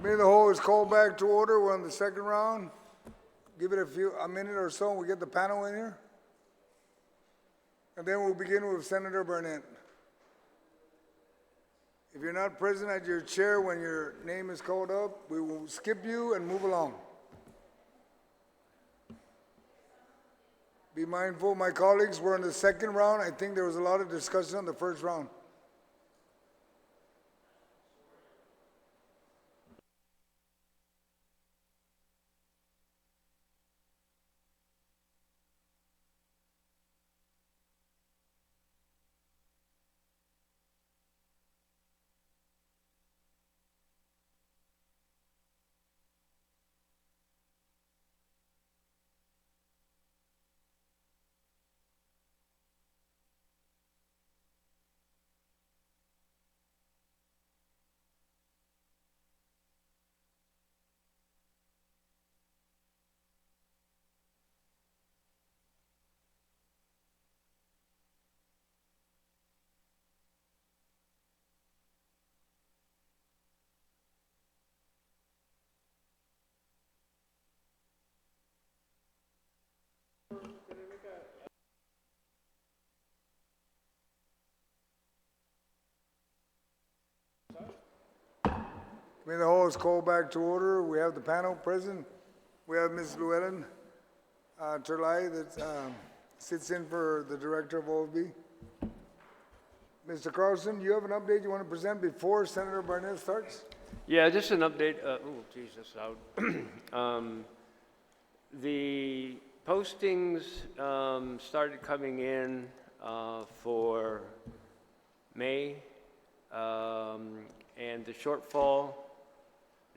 Committee of the Whole is called back to order. We're on the second round. Give it a minute or so and we get the panel in here. And then we'll begin with Senator Burnett. If you're not present at your chair when your name is called up, we will skip you and move along. Be mindful, my colleagues, we're in the second round. I think there was a lot of discussion on the first round. Committee of the Whole is called back to order. We have the panel present. We have Ms. Llewellyn Terlai that sits in for the Director of OFB. Mr. Carlson, do you have an update you want to present before Senator Barnett starts? Yeah, just an update. Oh, geez, that's loud. The postings started coming in for May, and the shortfall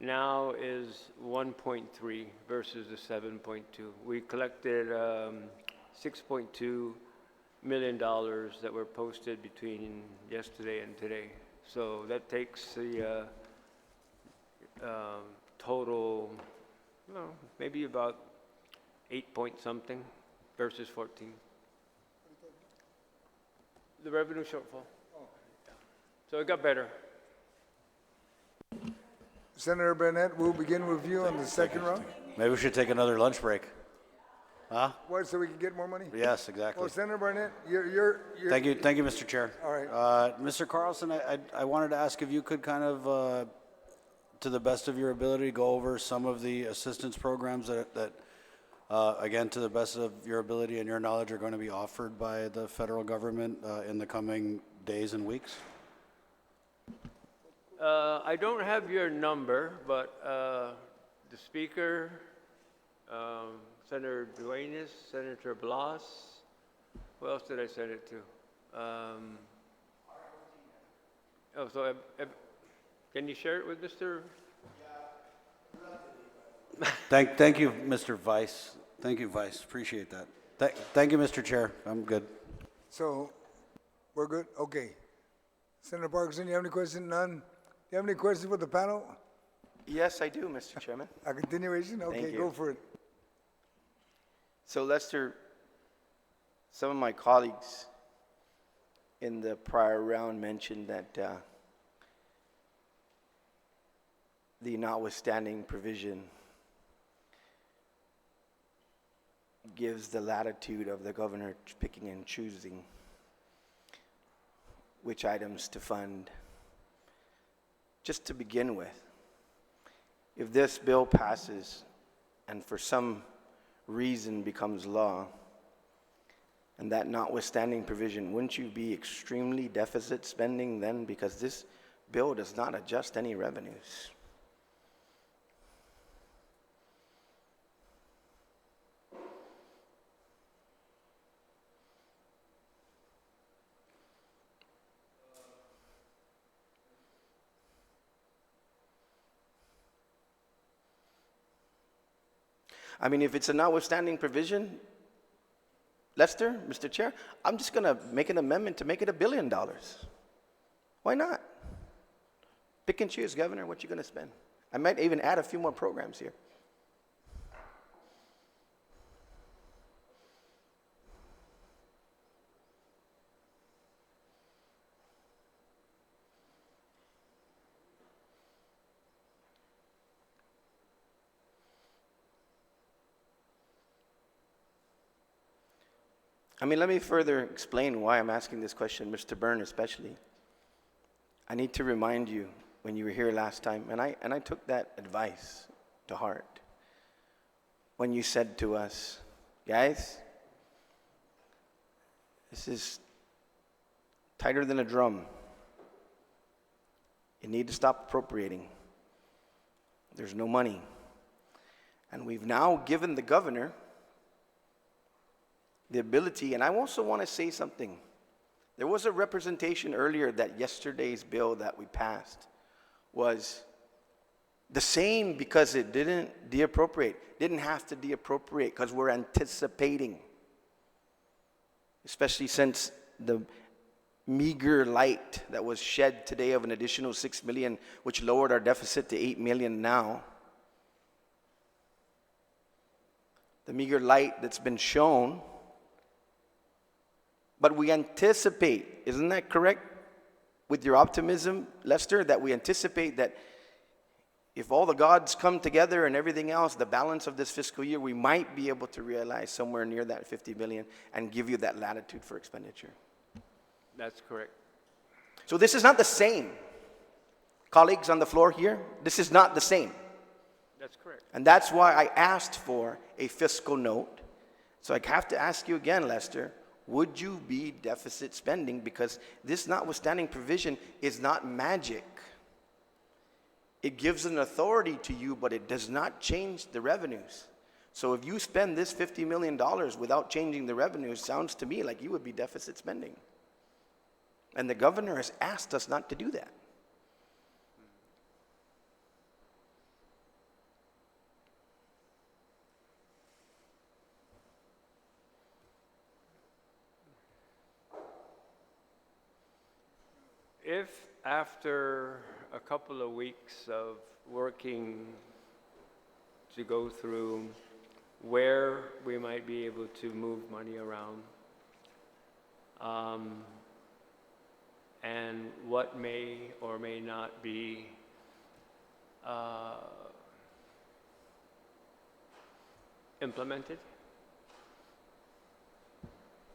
now is 1.3 versus the 7.2. We collected $6.2 million that were posted between yesterday and today. So that takes the total, well, maybe about 8 point something versus 14. The revenue shortfall. So it got better. Senator Burnett, we'll begin with you on the second round. Maybe we should take another lunch break. Huh? What, so we can get more money? Yes, exactly. Well, Senator Burnett, you're Thank you, Mr. Chair. All right. Mr. Carlson, I wanted to ask if you could kind of, to the best of your ability, go over some of the assistance programs that again, to the best of your ability and your knowledge, are going to be offered by the federal government in the coming days and weeks. I don't have your number, but the Speaker, Senator Dwayne, Senator Blas, who else did I send it to? Can you share it with Mr.? Thank you, Mr. Vice. Thank you, Vice. Appreciate that. Thank you, Mr. Chair. I'm good. So, we're good? Okay. Senator Parkinson, you have any questions? None? Do you have any questions for the panel? Yes, I do, Mr. Chairman. A continuation? Okay, Thank you. go for it. So, Lester, some of my colleagues in the prior round mentioned that the notwithstanding provision gives the latitude of the governor picking and choosing which items to fund. Just to begin with, if this bill passes and for some reason becomes law, and that notwithstanding provision, wouldn't you be extremely deficit spending then? Because this bill does not adjust any revenues. I mean, if it's a notwithstanding provision, Lester, Mr. Chair, I'm just going to make an amendment to make it $1 billion. Why not? Pick and choose, Governor, what you're going to spend. I might even add a few more programs here. I mean, let me further explain why I'm asking this question, Mr. Byrne especially. I need to remind you when you were here last time, and I took that advice to heart, when you said to us, guys, this is tighter than a drum. You need to stop appropriating. There's no money. And we've now given the governor the ability, and I also want to say something. There was a representation earlier that yesterday's bill that we passed was the same because it didn't deappropriate, didn't have to deappropriate because we're anticipating, especially since the meager light that was shed today of an additional 6 million, which lowered our deficit to 8 million now. The meager light that's been shown. But we anticipate, isn't that correct? With your optimism, Lester, that we anticipate that if all the gods come together and everything else, the balance of this fiscal year, we might be able to realize somewhere near that 50 billion and give you that latitude for expenditure. That's correct. So this is not the same. Colleagues on the floor here, this is not the same. That's correct. And that's why I asked for a fiscal note. So I have to ask you again, Lester, would you be deficit spending? Because this notwithstanding provision is not magic. It gives an authority to you, but it does not change the revenues. So if you spend this $50 million without changing the revenues, sounds to me like you would be deficit spending. And the governor has asked us not to do that. If after a couple of weeks of working to go through where we might be able to move money around, and what may or may not be implemented,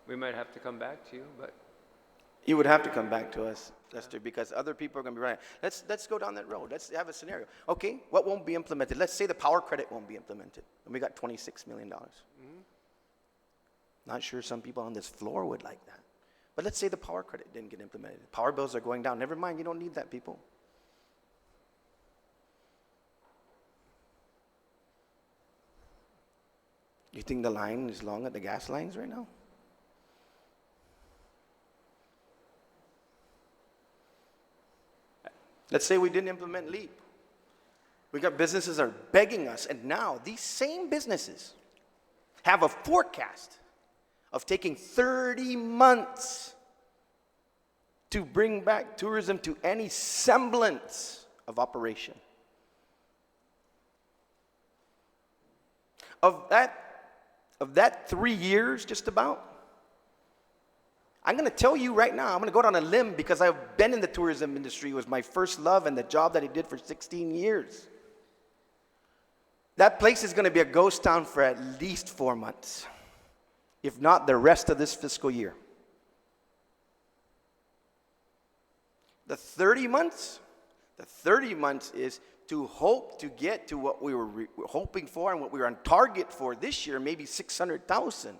we might have to come back to you, but You would have to come back to us, Lester, because other people are going to be running. Let's go down that road. Let's have a scenario. Okay, what won't be implemented? Let's say the power credit won't be implemented, and we got $26 million. Not sure some people on this floor would like that. But let's say the power credit didn't get implemented. Power bills are going down. Never mind, you don't need that, people. You think the line is long at the gas lines right now? Let's say we didn't implement LEAP. We got businesses that are begging us, and now these same businesses have a forecast of taking 30 months to bring back tourism to any semblance of operation. Of that 3 years, just about, I'm going to tell you right now, I'm going to go out on a limb because I've been in the tourism industry. It was my first love and the job that I did for 16 years. That place is going to be a ghost town for at least 4 months, if not the rest of this fiscal year. The 30 months is to hope to get to what we were hoping for and what we were on target for this year, maybe 600,000,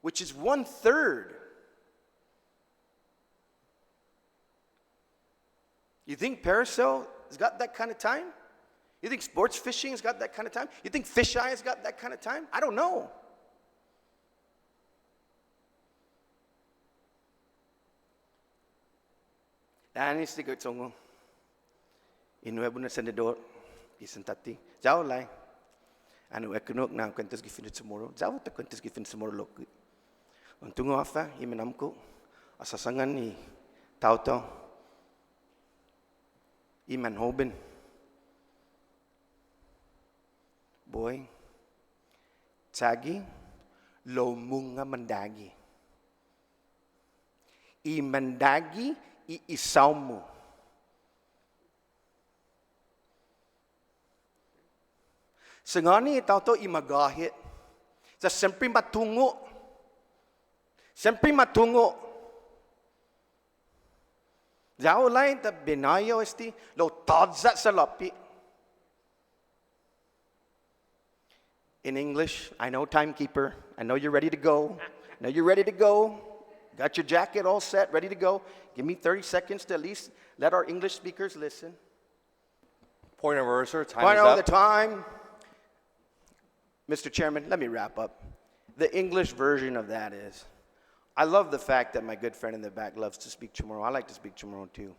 which is 1/3. You think Parasail has got that kind of time? You think sports fishing has got that kind of time? You think fisheye has got that kind of time? I don't know. Danis tigot songo. Inuebo na senador, isentati. Jao lai. Anu ekunok na kwentas gifin tomorrow. Jao ta kwentas gifin tomorrow loku. Untungo afa imenamko asasangan ni tauto. Iman hoben. Boy. Tsagi. Lo munga mandagi. Imandagi iisaw mo. Sangani itaw to imagahit. Sa siyempre matungo. Siyempre matungo. Zao lain ta binayo esti lo tadza sa lapi. In English, I know timekeeper. I know you're ready to go. I know you're ready to go. Got your jacket all set, ready to go. Give me 30 seconds to at least let our English speakers listen. Point of order, sir. Time Point is all the up. time. Mr. Chairman, let me wrap up. The English version of that is, I love the fact that my good friend in the back loves to speak Chamorro. I like to speak Chamorro too.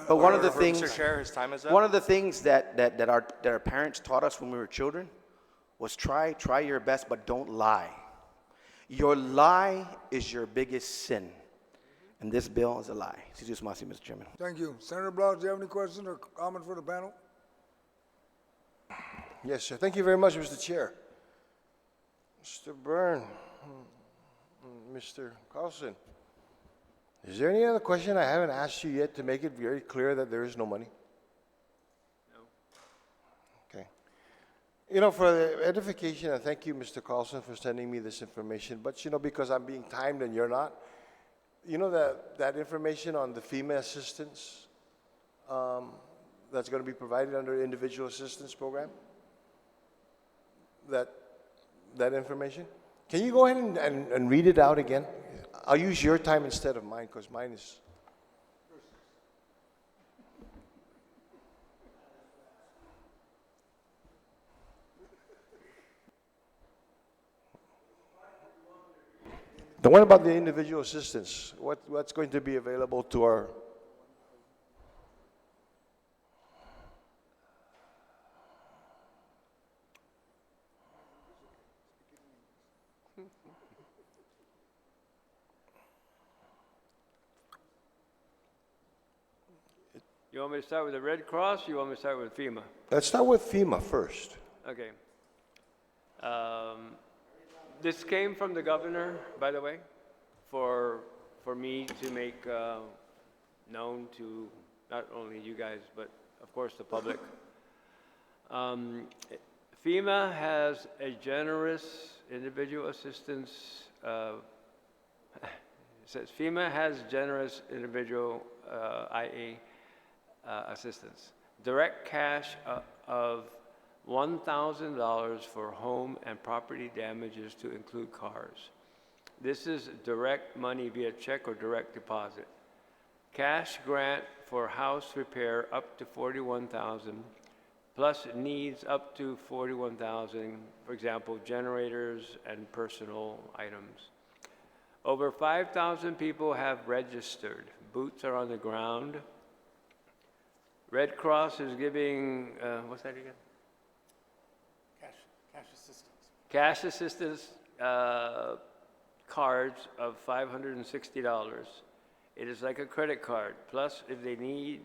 But one of the things, Mr. Chair, his time is up. one of the things that our parents taught us when we were children was try your best, but don't lie. Your lie is your biggest sin. And this bill is a lie. Excuse me, Mr. Chairman. Thank you. Senator Blau, do you have any questions or comment for the panel? Yes, sir. Thank you very much, Mr. Chair. Mr. Byrne, Mr. Carlson, is there any other question I haven't asked you yet to make it very clear that there is no money? No. Okay. You know, for the edification, and thank you, Mr. Carlson, for sending me this information, but, you know, because I'm being timed and you're not, you know that information on the FEMA assistance that's going to be provided under individual assistance program? That information? Can you go ahead and read it out again? I'll use your time instead of mine because mine is... The one about the individual assistance, what's going to be available to our... You want me to start with the Red Cross, or you want me to start with FEMA? Let's start with FEMA first. Okay. This came from the governor, by the way, for me to make known to not only you guys, but of course the public. FEMA has a generous individual assistance, it says FEMA has generous individual IA assistance. Direct cash of $1,000 for home and property damages to include cars. This is direct money via check or direct deposit. Cash grant for house repair up to $41,000, plus needs up to $41,000, for example, generators and personal items. Over 5,000 people have registered. Boots are on the ground. Red Cross is giving, what's that again? Cash assistance cards of $560. It is like a credit card. Plus, if they need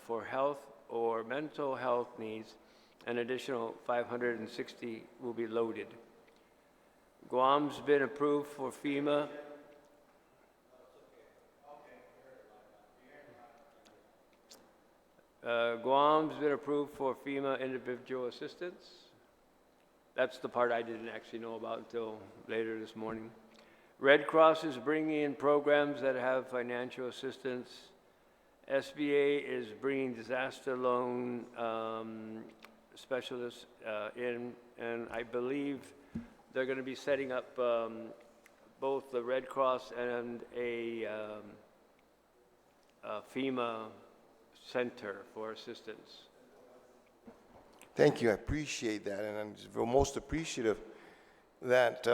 for health or mental health needs, an additional $560 will be loaded. Guam's been approved for FEMA. Guam's been approved for FEMA individual assistance. That's the part I didn't actually know about until later this morning. Red Cross is bringing in programs that have financial assistance. SBA is bringing disaster loan specialists in, and I believe they're going to be setting up both the Red Cross and a FEMA center for assistance. Thank you. I appreciate that, and I'm most appreciative that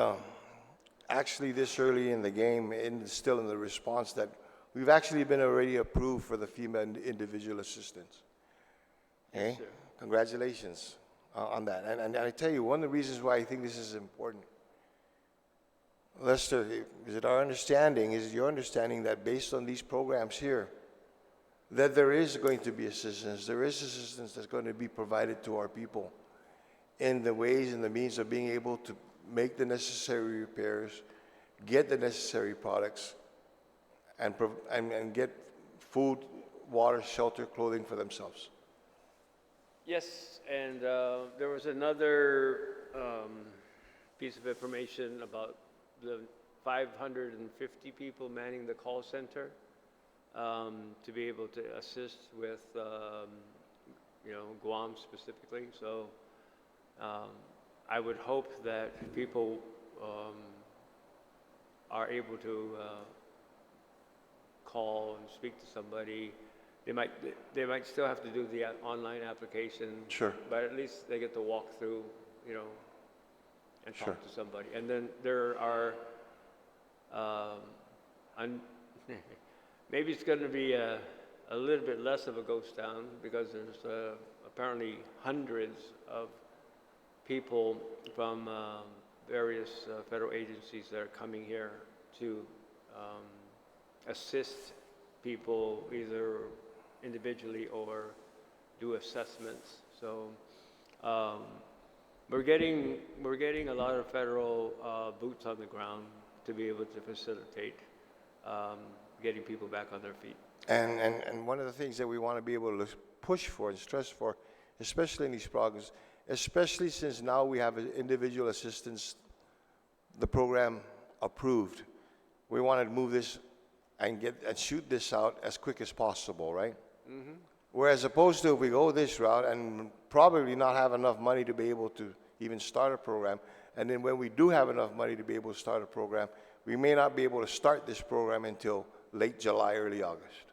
actually this early in the game, still in the response, that we've actually been already approved for the FEMA individual assistance. Okay? Yes, sir. Congratulations on that. And I tell you, one of the reasons why I think this is important, Lester, is it our understanding, is it your understanding that based on these programs here, that there is going to be assistance. There is assistance that's going to be provided to our people in the ways and the means of being able to make the necessary repairs, get the necessary products, and get food, water, shelter, clothing for themselves. Yes, and there was another piece of information about the 550 people manning the call center to be able to assist with, Guam specifically. So I would hope that people are able to call and speak to somebody. They might still have to do the online application. Sure. But at least they get to walk through, and Sure. talk to somebody. And then there are, maybe it's going to be a little bit less of a ghost town because there's apparently hundreds of people from various federal agencies that are coming here to assist people either individually or do assessments. So we're getting a lot of federal boots on the ground to be able to facilitate getting people back on their feet. And one of the things that we want to be able to push for and stress for, especially in these programs, especially since now we have an individual assistance, the program approved. We want to move this and shoot this out as quick as possible, right? Mm-hmm. Whereas opposed to if we go this route and probably not have enough money to be able to even start a program, and then when we do have enough money to be able to start a program, we may not be able to start this program until late July, early August.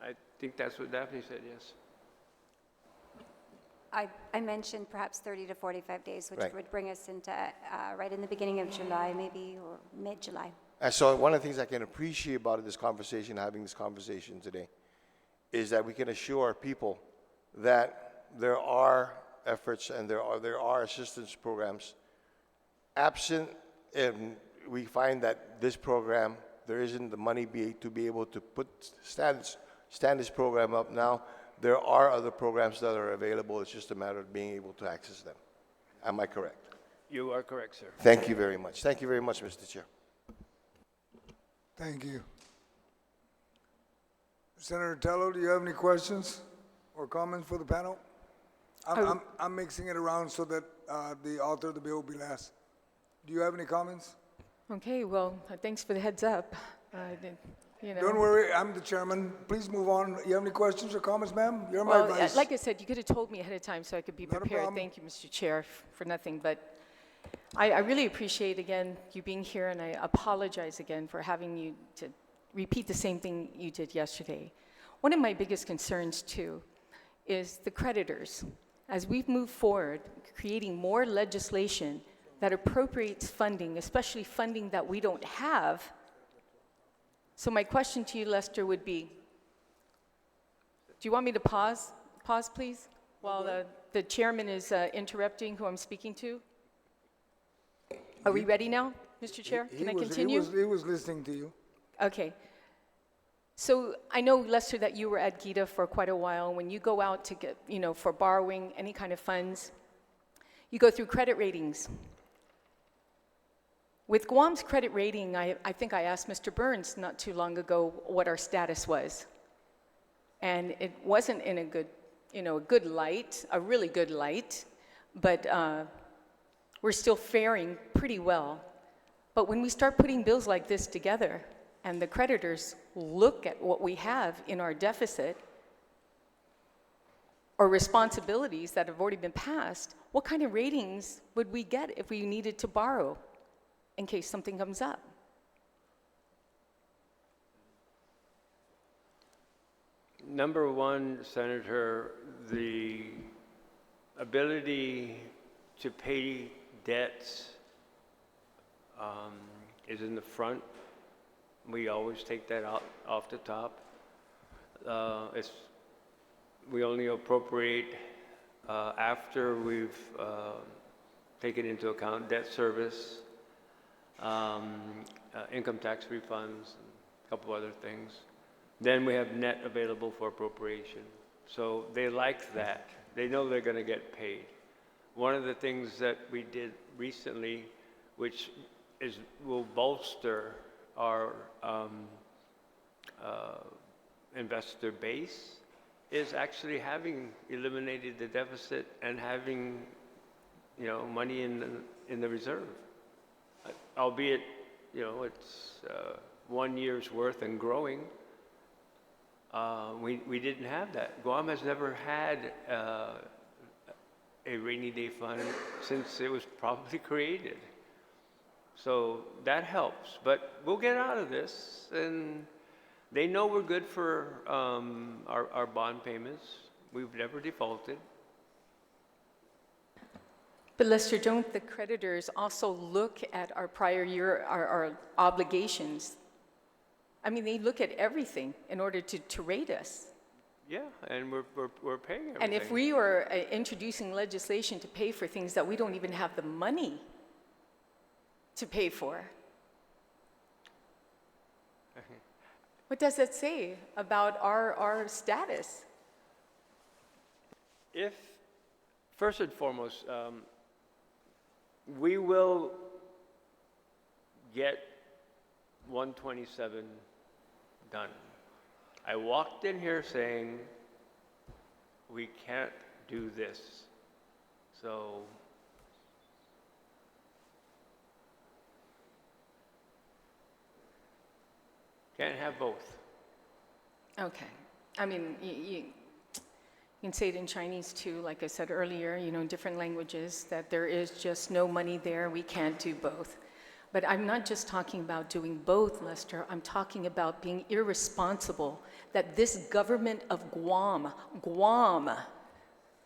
I think that's what Daphne said, yes. I mentioned perhaps 30 to 45 days, which Right. would bring us into right in the beginning of July, maybe, or mid-July. And so one of the things I can appreciate about this conversation, having this conversation today, is that we can assure people that there are efforts and there are assistance programs. Absent, and we find that this program, there isn't the money to be able to stand this program up now. There are other programs that are available. It's just a matter of being able to access them. Am I correct? You are correct, sir. Thank you very much. Thank you very much, Mr. Chair. Thank you. Senator Tello, do you have any questions or comments for the panel? I'm mixing it around so that the author of the bill will be last. Do you have any comments? Okay, well, thanks for the heads up. Don't worry, I'm the chairman. Please move on. You have any questions or comments, ma'am? You're my Well, vice. like I said, you could have told me ahead of time so I could be Not a prepared. problem. Thank you, Mr. Chair, for nothing. But I really appreciate, again, you being here, and I apologize again for having you to repeat the same thing you did yesterday. One of my biggest concerns, too, is the creditors. As we've moved forward, creating more legislation that appropriates funding, especially funding that we don't have. So my question to you, Lester, would be, do you want me to pause? Pause, please, while the chairman is interrupting who I'm speaking to? Are we ready now, Mr. Chair? Can I continue? He was listening to you. Okay. So I know, Lester, that you were at GITA for quite a while. When you go out to get, for borrowing any kind of funds, you go through credit ratings. With Guam's credit rating, I think I asked Mr. Burns not too long ago what our status was. And it wasn't in a good, a good light, a really good light, but we're still faring pretty well. But when we start putting bills like this together, and the creditors look at what we have in our deficit, or responsibilities that have already been passed, what kind of ratings would we get if we needed to borrow in case something comes up? Number one, Senator, the ability to pay debts is in the front. We always take that out off the top. We only appropriate after we've taken into account debt service, income tax refunds, and a couple other things. Then we have net available for appropriation. So they like that. They know they're going to get paid. One of the things that we did recently, which will bolster our investor base, is actually having eliminated the deficit and having money in the reserve. Albeit, it's 1 year's worth and growing. We didn't have that. Guam has never had a rainy day fund since it was probably created. So that helps, but we'll get out of this, and they know we're good for our bond payments. We've never defaulted. But Lester, don't the creditors also look at our prior year, our obligations? I mean, they look at everything in order to rate us. Yeah, and we're paying everything. And if we are introducing legislation to pay for things that we don't even have the money to pay for, what does that say about our status? If, first and foremost, we will get 127 done. I walked in here saying, we can't do this. So, can't have both. Okay. I mean, you can say it in Chinese too, like I said earlier, in different languages, that there is just no money there. We can't do both. But I'm not just talking about doing both, Lester. I'm talking about being irresponsible, that this government of Guam,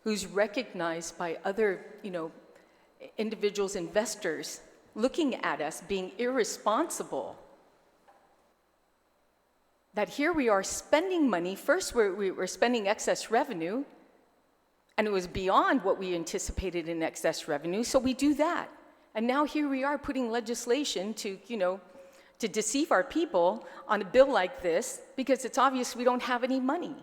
who's recognized by other, individuals, investors, looking at us being irresponsible, that here we are spending money. First, we were spending excess revenue, and it was beyond what we anticipated in excess revenue, so we do that. And now here we are putting legislation to, to deceive our people on a bill like this, because it's obvious we don't have any money.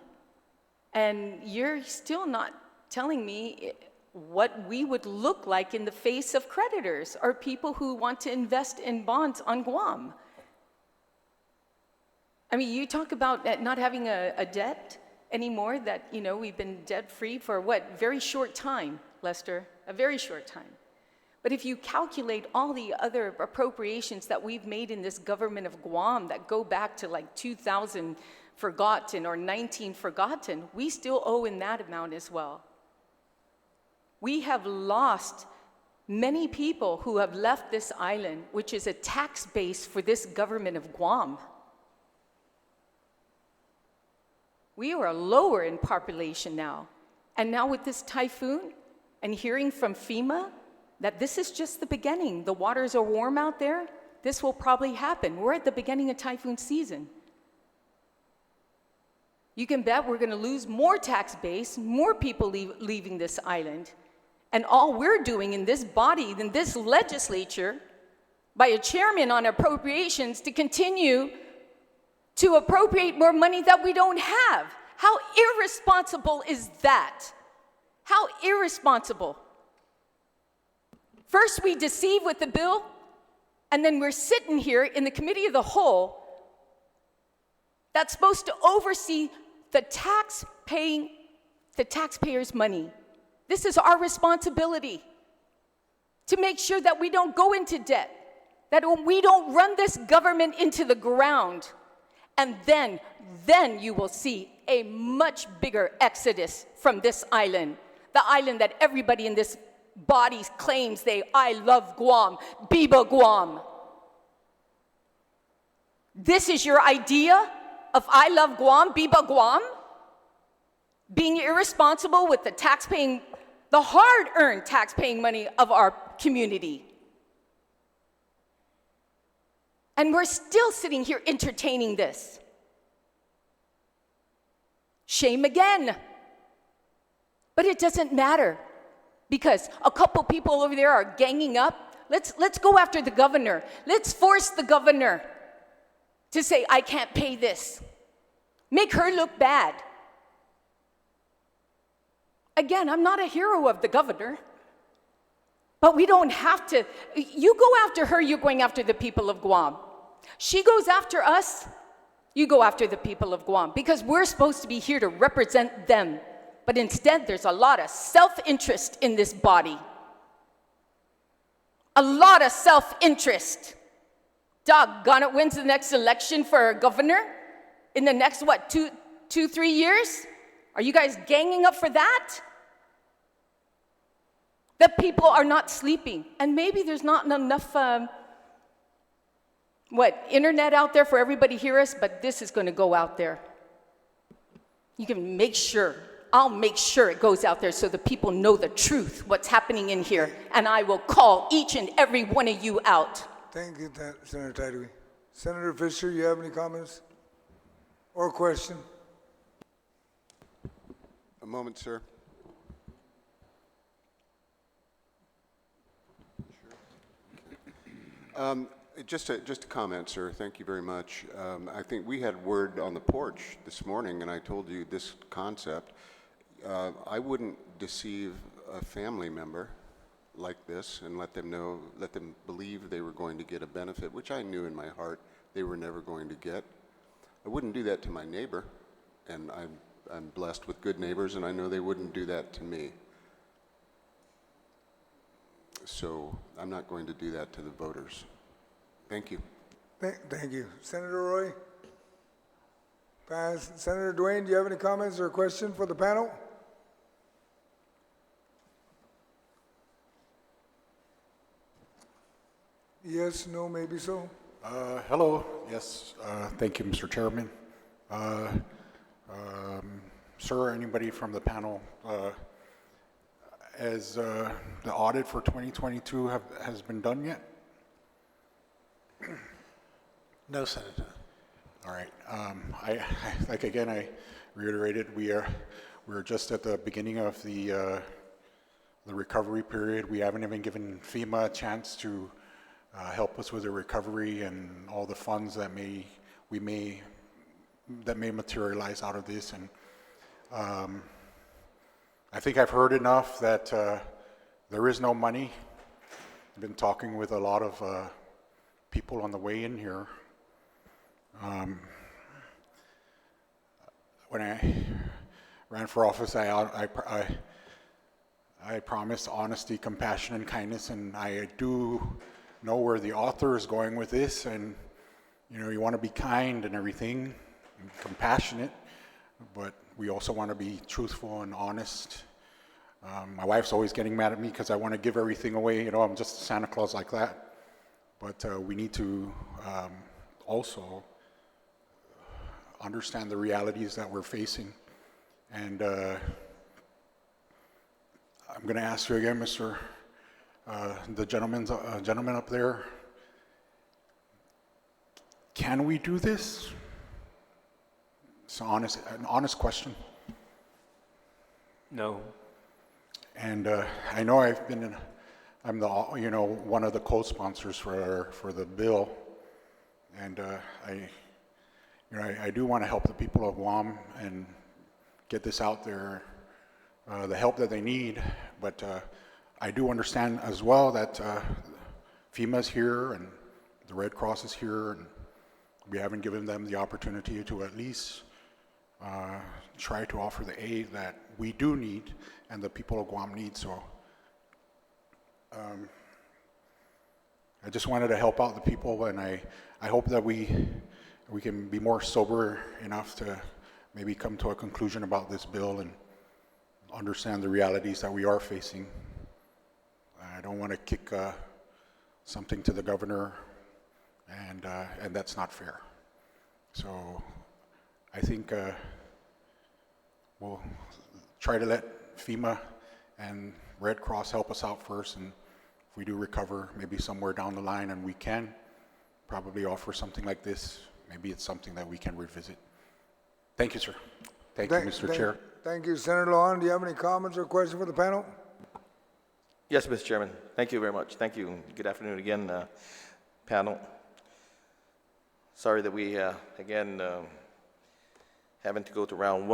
And you're still not telling me what we would look like in the face of creditors or people who want to invest in bonds on Guam. I mean, you talk about not having a debt anymore, that, we've been debt-free for what? Very short time, Lester, a very short time. But if you calculate all the other appropriations that we've made in this government of Guam that go back to like 2000 forgotten or 19 forgotten, we still owe in that amount as well. We have lost many people who have left this island, which is a tax base for this government of Guam. We are lower in population now. And now with this typhoon and hearing from FEMA that this is just the beginning. The waters are warm out there. This will probably happen. We're at the beginning of typhoon season. You can bet we're going to lose more tax base, more people leaving this island. And all we're doing in this body, in this legislature, by a chairman on appropriations to continue to appropriate more money that we don't have. How irresponsible is that? How irresponsible. First we deceive with the bill, and then we're sitting here in the committee of the whole that's supposed to oversee the taxpayers' money. This is our responsibility to make sure that we don't go into debt, that we don't run this government into the ground. And then you will see a much bigger exodus from this island, the island that everybody in this body claims I love Guam, Biba Guam. This is your idea of I love Guam, Biba Guam? Being irresponsible with the hard-earned tax-paying money of our community. And we're still sitting here entertaining this. Shame again. But it doesn't matter, because a couple people over there are ganging up. Let's go after the governor. Let's force the governor to say, I can't pay this. Make her look bad. Again, I'm not a hero of the governor, but we don't have to. You go after her, you're going after the people of Guam. She goes after us, you go after the people of Guam, because we're supposed to be here to represent them. But instead, there's a lot of self-interest in this body. a lot of self-interest. Doggone it, when's the next election for governor? In the next, what, 3 years? Are you guys ganging up for that? The people are not sleeping. And maybe there's not enough, internet out there for everybody to hear us, but this is going to go out there. You can make sure, I'll make sure it goes out there so the people know the truth, what's happening in here, and I will call each and every one of you out. Thank you, Senator Tyree. Senator Fisher, you have any comments or question? A moment, sir. Just a comment, sir. Thank you very much. I think we had word on the porch this morning, and I told you this concept. I wouldn't deceive a family member like this and let them believe they were going to get a benefit, which I knew in my heart they were never going to get. I wouldn't do that to my neighbor, and I'm blessed with good neighbors, and I know they wouldn't do that to me. So I'm not going to do that to the voters. Thank you. Thank you. Senator Roy? Pass. Senator Dwayne, do you have any comments or question for the panel? Yes, no, maybe so. Hello. Yes. Thank you, Mr. Chairman. Sir, anybody from the panel, has the audit for 2022 has been done yet? No, Senator. All right. I reiterated, we're just at the beginning of the recovery period. We haven't even given FEMA a chance to help us with the recovery and all the funds that may materialize out of this. And I think I've heard enough that there is no money. I've been talking with a lot of people on the way in here. When I ran for office, I promised honesty, compassion, and kindness, and I do know where the author is going with this. And you want to be kind and everything, and compassionate, but we also want to be truthful and honest. My wife's always getting mad at me because I want to give everything away. I'm just Santa Claus like that. But we need to also understand the realities that we're facing. And I'm going to ask you again, Mr. The gentleman up there, can we do this? It's an honest question. No. And I know I'm one of the co-sponsors for the bill, and I do want to help the people of Guam and get this out there, the help that they need. But I do understand as well that FEMA's here and the Red Cross is here, and we haven't given them the opportunity to at least try to offer the aid that we do need and the people of Guam need. So I just wanted to help out the people, and I hope that we can be more sober enough to maybe come to a conclusion about this bill and understand the realities that we are facing. I don't want to kick something to the governor, and that's not fair. So I think we'll try to let FEMA and Red Cross help us out first, and if we do recover, maybe somewhere down the line, and we can probably offer something like this, maybe it's something that we can revisit. Thank you, sir. Thank you, Mr. Chair. Thank you. Senator Lujan, do you have any comments or questions for the panel? Yes, Mr. Chairman. Thank you very much. Thank you. Good afternoon again, panel. Sorry that we, again, having to go to round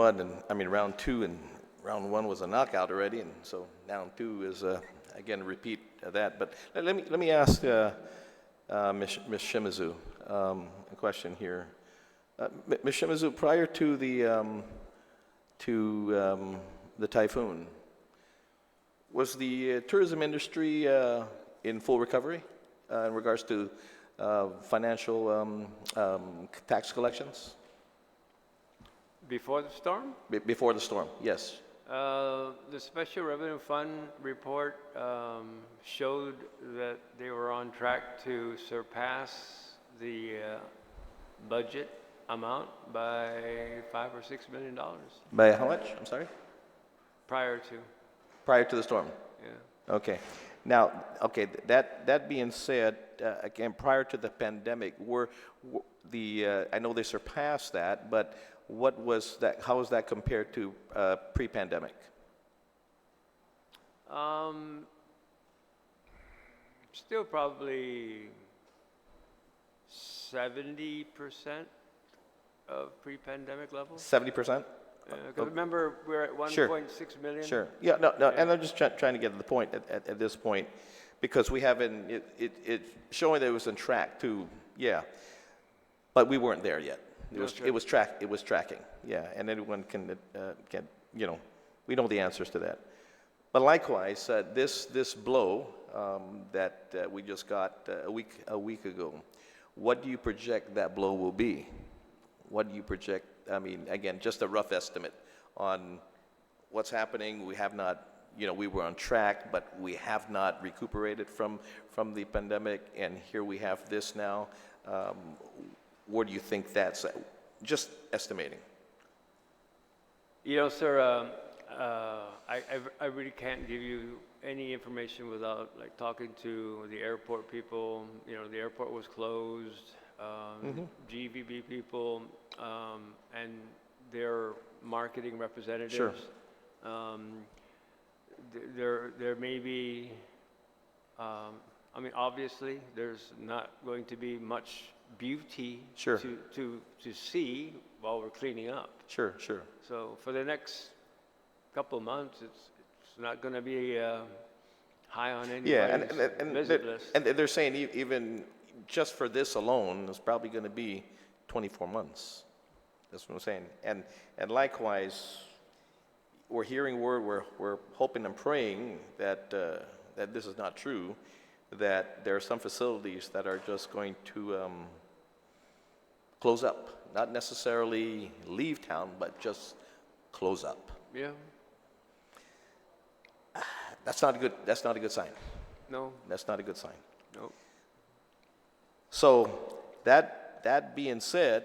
two, and round one was a knockout already, and so round two is, again, a repeat of that. But let me ask Ms. Shimizu a question here. Ms. Shimizu, prior to the typhoon, was the tourism industry in full recovery in regards to financial tax collections? Before the storm? Before the storm, yes. The Special Revenue Fund report showed that they were on track to surpass the budget amount by $5 or $6 million By how much? I'm sorry? prior to, Prior to the storm? yeah. Okay. Now, okay, that being said, again, prior to the pandemic, I know they surpassed that, but what was that, how was that compared to pre-pandemic? Still probably 70% of pre-pandemic levels. 70%? Because remember, we're at Sure. 1.6 million. Sure. Yeah, no, and I'm just trying to get to the point at this point, because we haven't, it showing that it was on track to, yeah, but we weren't there yet. It was tracking, yeah, and anyone can, we know the answers to that. But likewise, this blow that we just got a week ago, what do you project that blow will be? What do you project? I mean, again, just a rough estimate on what's happening. We have not, we were on track, but we have not recuperated from the pandemic, and here we have this now. Where do you think that's at? Just estimating. Sir, I really can't give you any information without talking to the airport people. The airport was closed. GVB people and their marketing representatives. Sure. There may be, obviously, there's not going to be much beauty Sure. to see while we're cleaning up. Sure. So for the next couple of months, it's not going to be high on anybody's visit list. And they're saying even just for this alone, it's probably going to be 24 months. That's what I'm saying. And likewise, we're hearing word, we're hoping and praying that that this is not true, that there are some facilities that are just going to close up. Not necessarily leave town, but just close up. Yeah. That's not a good sign. No. That's not a good sign. No. So that being said,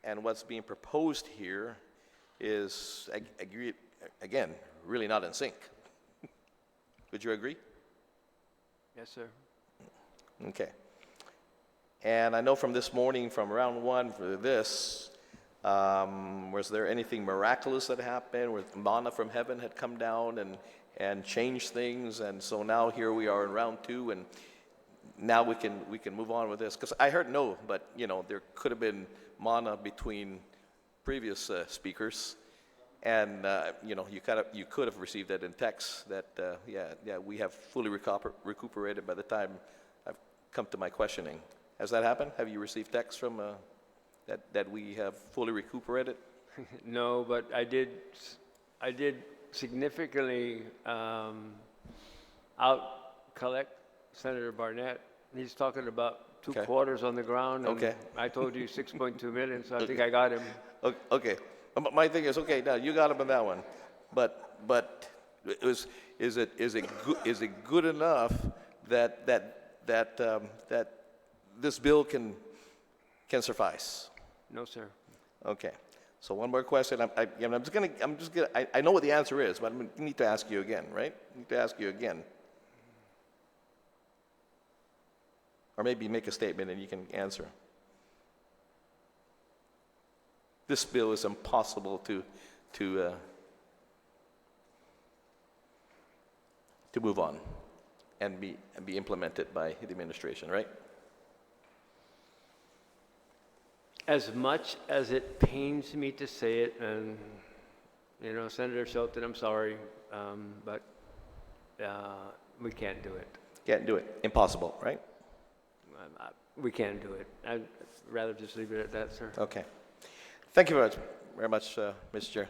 and what's being proposed here is, again, really not in sync. Would you agree? Yes, sir. Okay. And I know from this morning, from round one for this, was there anything miraculous that happened, where manna from heaven had come down and changed things, and so now here we are in round two, and now we can move on with this? Because I heard no, but there could have been manna between previous speakers, and you could have received that in text that we have fully recuperated by the time I've come to my questioning. Has that happened? Have you received text from that we have fully recuperated? No, but I did significantly out-collect Senator Barnett. He's talking about two quarters on the ground. And Okay. I told you 6.2 million, so I think I got him. Okay. My thing is, okay, now you got him on that one, but is it good enough that this bill can suffice? No, sir. Okay. So one more question. I know what the answer is, but I need to ask you again, right? I need to ask you again. Or maybe make a statement and you can answer. This bill is impossible to move on and be implemented by the administration, right? As much as it pains me to say it, and Senator Shelton, I'm sorry, but we can't do it. Can't do it. Impossible, right? We can't do it. I'd rather just leave it at that, sir. Okay. Thank you very much, Mr. Chair.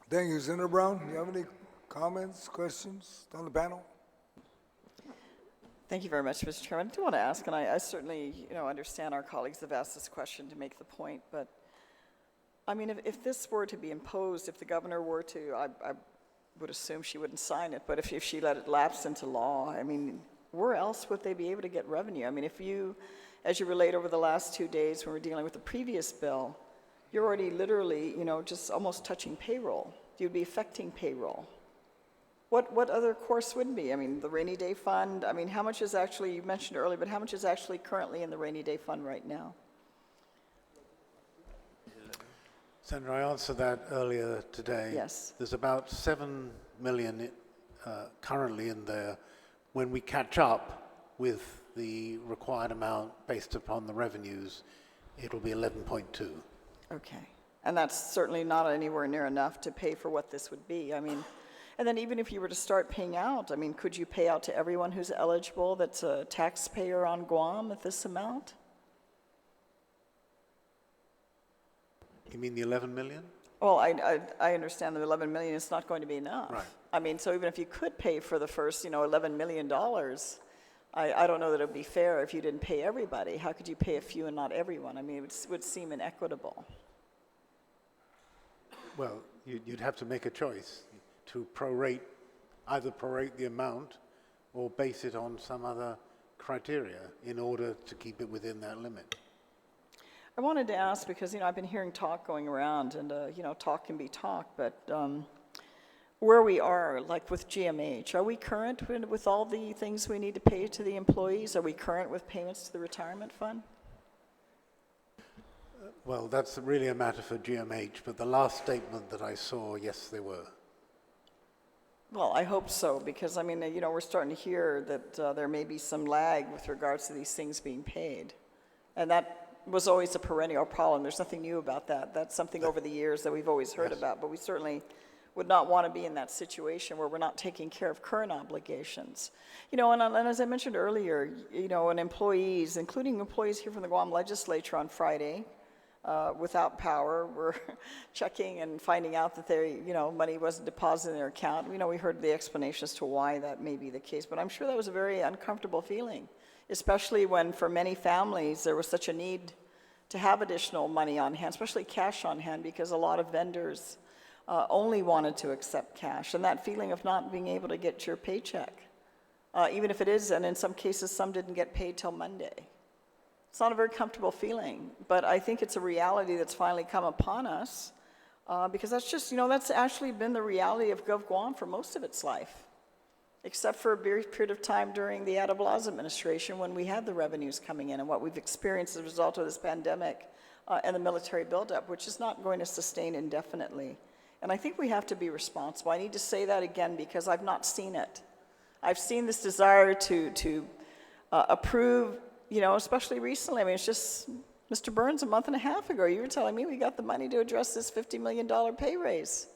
Thank you. Senator Brown, you have any comments, questions on the panel? Thank you very much, Mr. Chairman. I do want to ask, and I certainly, understand our colleagues have asked this question to make the point, but I mean, if this were to be imposed, if the governor were to, I would assume she wouldn't sign it, but if she let it lapse into law, I mean, where else would they be able to get revenue? I mean, if you, as you relate over the last 2 days when we're dealing with the previous bill, you're already literally, just almost touching payroll. You'd be affecting payroll. What other course would be? I mean, the rainy day fund, I mean, how much is actually, you mentioned earlier, but how much is actually currently in the rainy day fund right now? Senator, I answered that earlier today. Yes. There's about 7 million currently in there. When we catch up with the required amount based upon the revenues, it'll be 11.2. Okay. And that's certainly not anywhere near enough to pay for what this would be. I mean, and then even if you were to start paying out, I mean, could you pay out to everyone who's eligible that's a taxpayer on Guam at this amount? You mean the 11 million? Well, I understand that 11 million is not going to be enough. Right. I mean, so even if you could pay for the first, $11 million, I don't know that it would be fair if you didn't pay everybody. How could you pay a few and not everyone? I mean, it would seem inequitable. Well, you'd have to make a choice to either prorate the amount or base it on some other criteria in order to keep it within that limit. I wanted to ask because, I've been hearing talk going around and, talk can be talk, but where we are, like with GMH, are we current with all the things we need to pay to the employees? Are we current with payments to the retirement fund? Well, that's really a matter for GMH, but the last statement that I saw, yes, they were. Well, I hope so, because, I mean, we're starting to hear that there may be some lag with regards to these things being paid. And that was always a perennial problem. There's nothing new about that. That's something over the years that we've always heard about, but we certainly would not want to be in that situation where we're not taking care of current obligations. And as I mentioned earlier, and employees, including employees here from the Guam Legislature on Friday, without power, were checking and finding out that money wasn't deposited in their account. We heard the explanation as to why that may be the case, but I'm sure that was a very uncomfortable feeling, especially when for many families there was such a need to have additional money on hand, especially cash on hand, because a lot of vendors only wanted to accept cash. And that feeling of not being able to get your paycheck, even if it is, and in some cases some didn't get paid till Monday. It's not a very comfortable feeling, but I think it's a reality that's finally come upon us, because that's just, that's actually been the reality of Gov Guam for most of its life, except for a brief period of time during the Atabla's administration when we had the revenues coming in and what we've experienced as a result of this pandemic and the military buildup, which is not going to sustain indefinitely. And I think we have to be responsible. I need to say that again because I've not seen it. I've seen this desire to approve, especially recently. I mean, it's just, Mr. Burns, a month and a half ago, you were telling me we got the money to address this $50 million pay raise.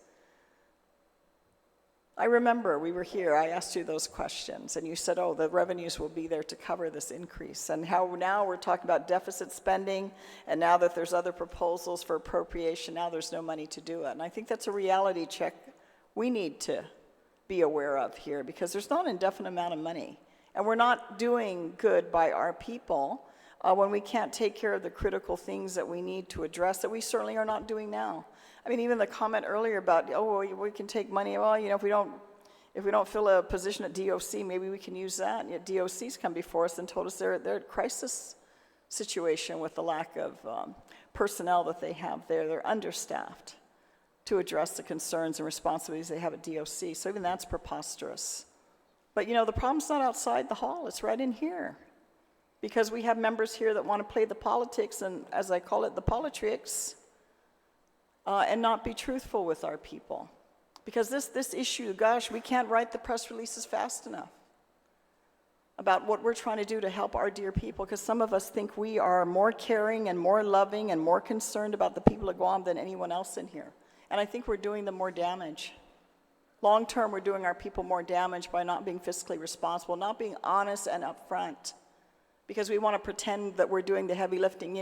I remember we were here, I asked you those questions, and you said, oh, the revenues will be there to cover this increase, and how now we're talking about deficit spending, and now that there's other proposals for appropriation, now there's no money to do it. And I think that's a reality check we need to be aware of here, because there's not an indefinite amount of money, and we're not doing good by our people when we can't take care of the critical things that we need to address that we certainly are not doing now. I mean, even the comment earlier about, oh, well, we can take money. Well, if we don't fill a position at DOC, maybe we can use that. And yet DOC's come before us and told us they're at crisis situation with the lack of personnel that they have there. They're understaffed to address the concerns and responsibilities they have at DOC. So even that's preposterous. But the problem's not outside the hall. It's right in here. Because we have members here that want to play the politics and, as I call it, the politricks, and not be truthful with our people. Because this issue, gosh, we can't write the press releases fast enough about what we're trying to do to help our dear people, because some of us think we are more caring and more loving and more concerned about the people of Guam than anyone else in here. And I think we're doing them more damage. Long term, we're doing our people more damage by not being fiscally responsible, not being honest and upfront, because we want to pretend that we're doing the heavy lifting.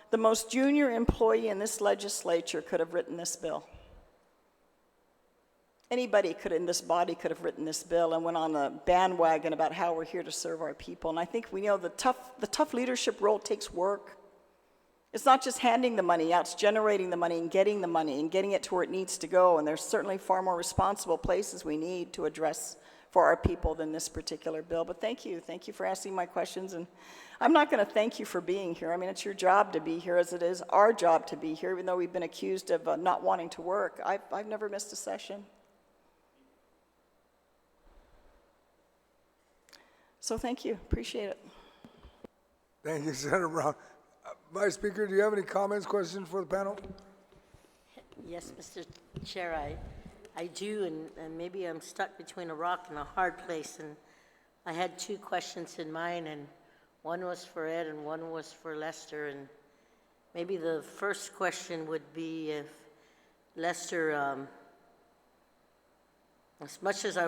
The most junior employee in this legislature could have written this bill. Anybody could, in this body, could have written this bill and went on a bandwagon about how we're here to serve our people. And I think we know the tough leadership role takes work. It's not just handing the money out, it's generating the money and getting it to where it needs to go. And there's certainly far more responsible places we need to address for our people than this particular bill. But thank you for asking my questions. And I'm not going to thank you for being here. I mean, it's your job to be here as it is our job to be here, even though we've been accused of not wanting to work. I've never missed a session. So thank you, appreciate it. Thank you, Senator Brown. Vice Speaker, do you have any comments, questions for the panel? Yes, Mr. Chair, I do, and maybe I'm stuck between a rock and a hard place, and I had two questions in mind, and one was for Ed and one was for Lester, and maybe the first question would be if Lester, as much as I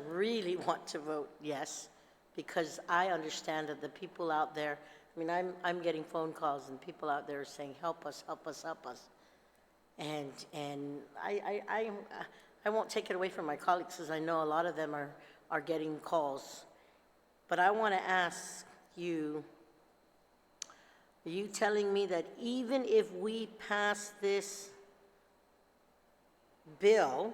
really want to vote yes, because I understand that the people out there, I mean, I'm getting phone calls and people out there are saying, help us, help us, help us. And I won't take it away from my colleagues because I know a lot of them are getting calls. But I want to ask you, are you telling me that even if we pass this bill,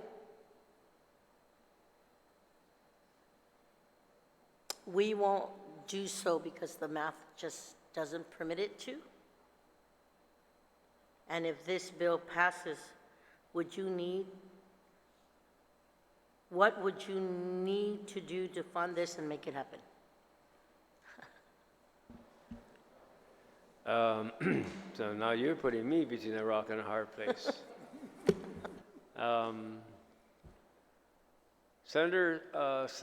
we won't do so because the math just doesn't permit it to? And if this bill passes, what would you need to do to fund this and make it happen? So now you're putting me between a rock and a hard place. Senator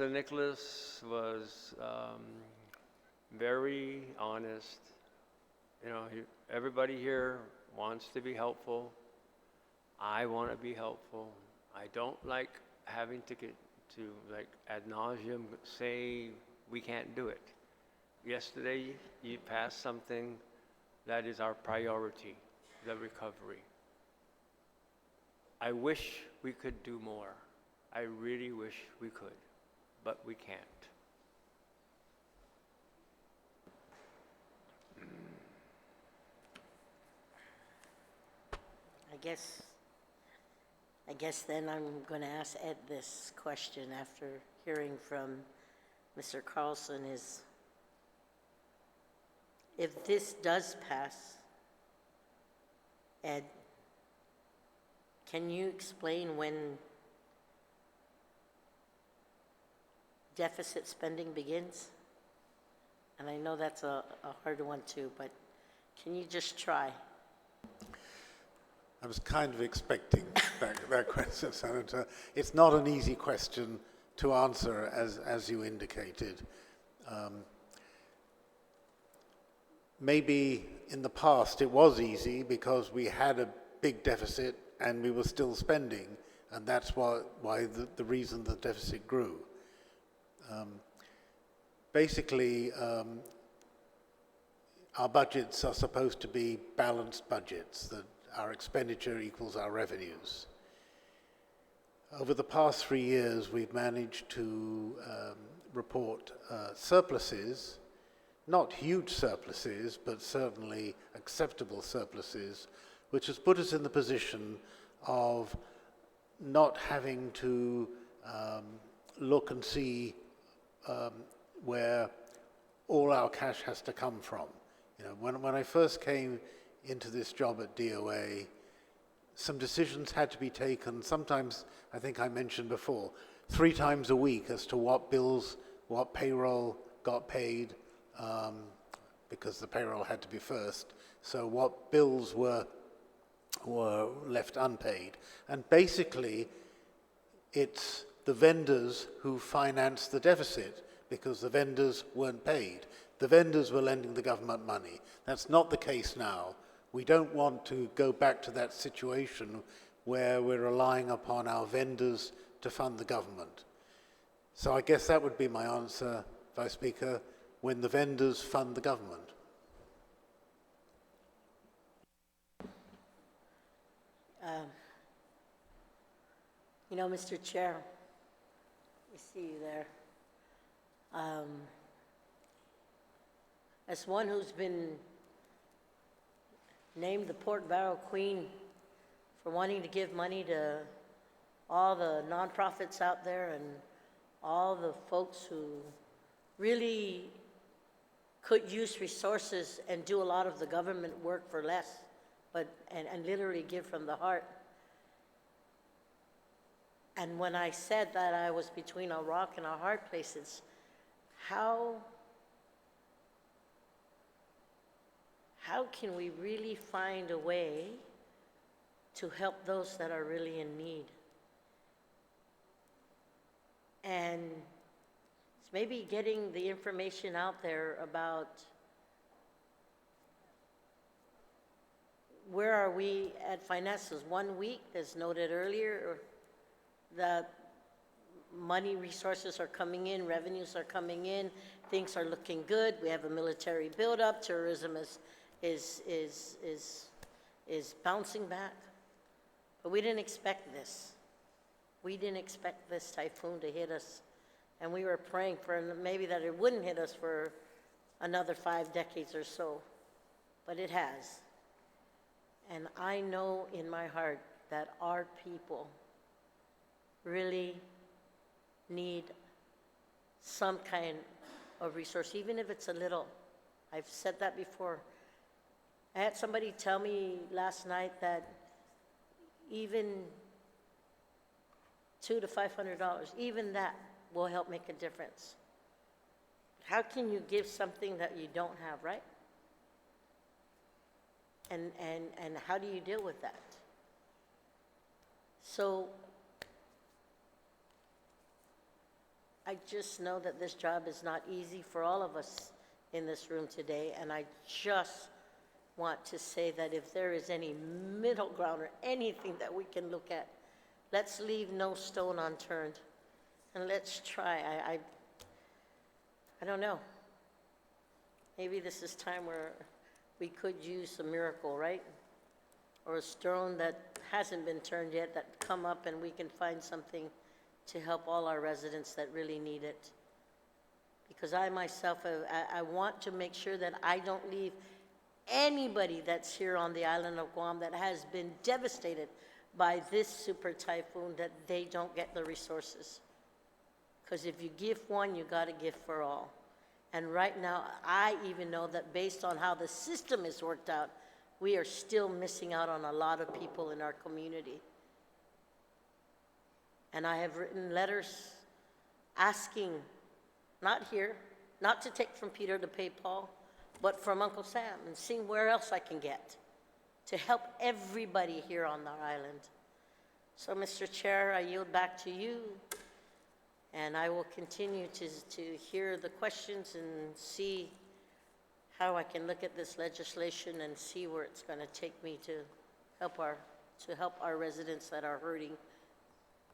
Nicolas was very honest. You know, everybody here wants to be helpful. I want to be helpful. I don't like having to get to like ad nauseum say we can't do it. Yesterday you passed something that is our priority, the recovery. I wish we could do more. I really wish we could, but we can't. I guess then I'm going to ask Ed this question after hearing from Mr. Carlson is, if this does pass, Ed, can you explain when deficit spending begins? And I know that's a hard one too, but can you just try? I was kind of expecting that question, Senator. It's not an easy question to answer, as you indicated. Maybe in the past it was easy because we had a big deficit and we were still spending, and that's why the reason the deficit grew. Basically, our budgets are supposed to be balanced budgets, that our expenditure equals our revenues. Over the past 3 years, we've managed to report surpluses, not huge surpluses, but certainly acceptable surpluses, which has put us in the position of not having to look and see where all our cash has to come from. You know, when I first came into this job at DOA, some decisions had to be taken, sometimes, I think I mentioned before, 3 times a week as to what bills, what payroll got paid, because the payroll had to be first, so what bills were left unpaid. And basically, it's the vendors who financed the deficit because the vendors weren't paid. The vendors were lending the government money. That's not the case now. We don't want to go back to that situation where we're relying upon our vendors to fund the government. So I guess that would be my answer, Vice Speaker, when the vendors fund the government. You know, Mr. Chair, I see you there. As one who's been named the Pork Barrel Queen for wanting to give money to all the nonprofits out there and all the folks who really could use resources and do a lot of the government work for less, and literally give from the heart. And when I said that I was between a rock and a hard place, it's how can we really find a way to help those that are really in need? And it's maybe getting the information out there about where are we at finances. 1 week, as noted earlier, that money resources are coming in, revenues are coming in, things are looking good. We have a military buildup, tourism is bouncing back. But we didn't expect this. We didn't expect this typhoon to hit us. And we were praying for maybe that it wouldn't hit us for another 5 decades or so. But it has. And I know in my heart that our people really need some kind of resource, even if it's a little. I've said that before. I had somebody tell me last night that even $200 to $500, even that will help make a difference. How can you give something that you don't have, right? And how do you deal with that? So I just know that this job is not easy for all of us in this room today, and I just want to say that if there is any middle ground or anything that we can look at, let's leave no stone unturned, and let's try. I don't know. Maybe this is time where we could use a miracle, right? Or a stone that hasn't been turned yet that come up and we can find something to help all our residents that really need it. Because I myself, I want to make sure that I don't leave anybody that's here on the island of Guam that has been devastated by this super typhoon, that they don't get the resources. Because if you give one, you got to give for all. And right now, I even know that based on how the system is worked out, we are still missing out on a lot of people in our community. And I have written letters asking, not here, not to take from Peter to pay Paul, but from Uncle Sam, and seeing where else I can get to help everybody here on our island. So, Mr. Chair, I yield back to you, and I will continue to hear the questions and see how I can look at this legislation and see where it's going to take me to help our residents that are hurting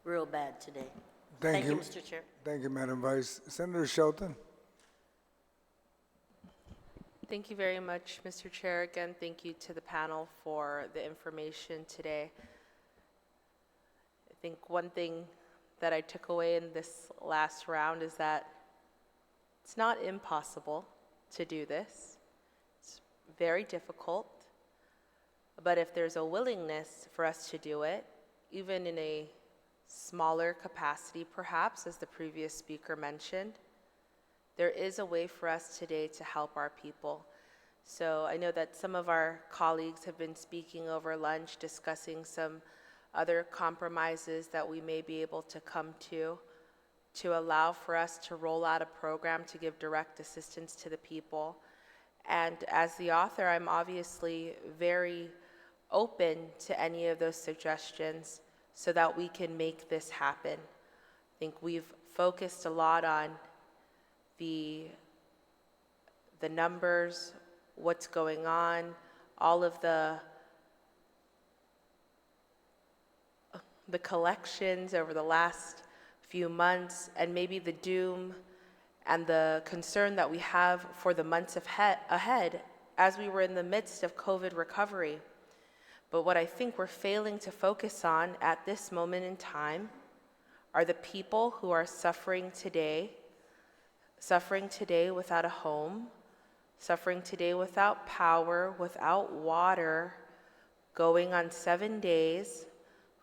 real bad today. Thank you, Mr. Chair. Thank you, Madam Vice. Senator Shelton. Thank you very much, Mr. Chair. Again, thank you to the panel for the information today. I think one thing that I took away in this last round is that it's not impossible to do this. It's very difficult, but if there's a willingness for us to do it, even in a smaller capacity perhaps, as the previous speaker mentioned, there is a way for us today to help our people. So I know that some of our colleagues have been speaking over lunch, discussing some other compromises that we may be able to come to allow for us to roll out a program to give direct assistance to the people. And as the author, I'm obviously very open to any of those suggestions so that we can make this happen. I think we've focused a lot on the numbers, what's going on, all of the collections over the last few months, and maybe the doom and the concern that we have for the months ahead as we were in the midst of COVID recovery. But what I think we're failing to focus on at this moment in time are the people who are suffering today without a home, suffering today without power, without water, going on 7 days,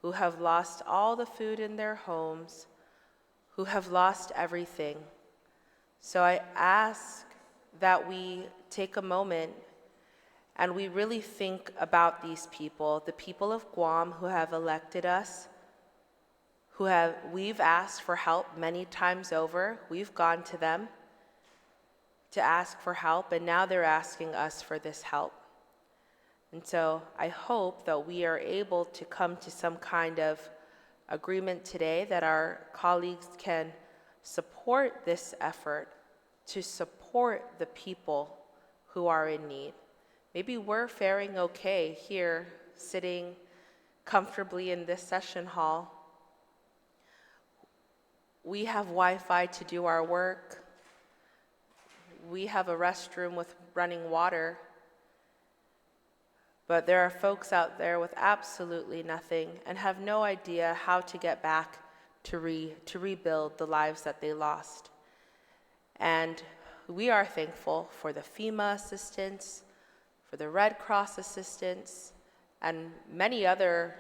who have lost all the food in their homes, who have lost everything. So I ask that we take a moment and we really think about these people, the people of Guam who have elected us, we've asked for help many times over. We've gone to them to ask for help, and now they're asking us for this help. And so I hope that we are able to come to some kind of agreement today that our colleagues can support this effort to support the people who are in need. Maybe we're faring okay here, sitting comfortably in this session hall. We have Wi-Fi to do our work. We have a restroom with running water. But there are folks out there with absolutely nothing and have no idea how to get back to rebuild the lives that they lost. And we are thankful for the FEMA assistance, for the Red Cross assistance, and many other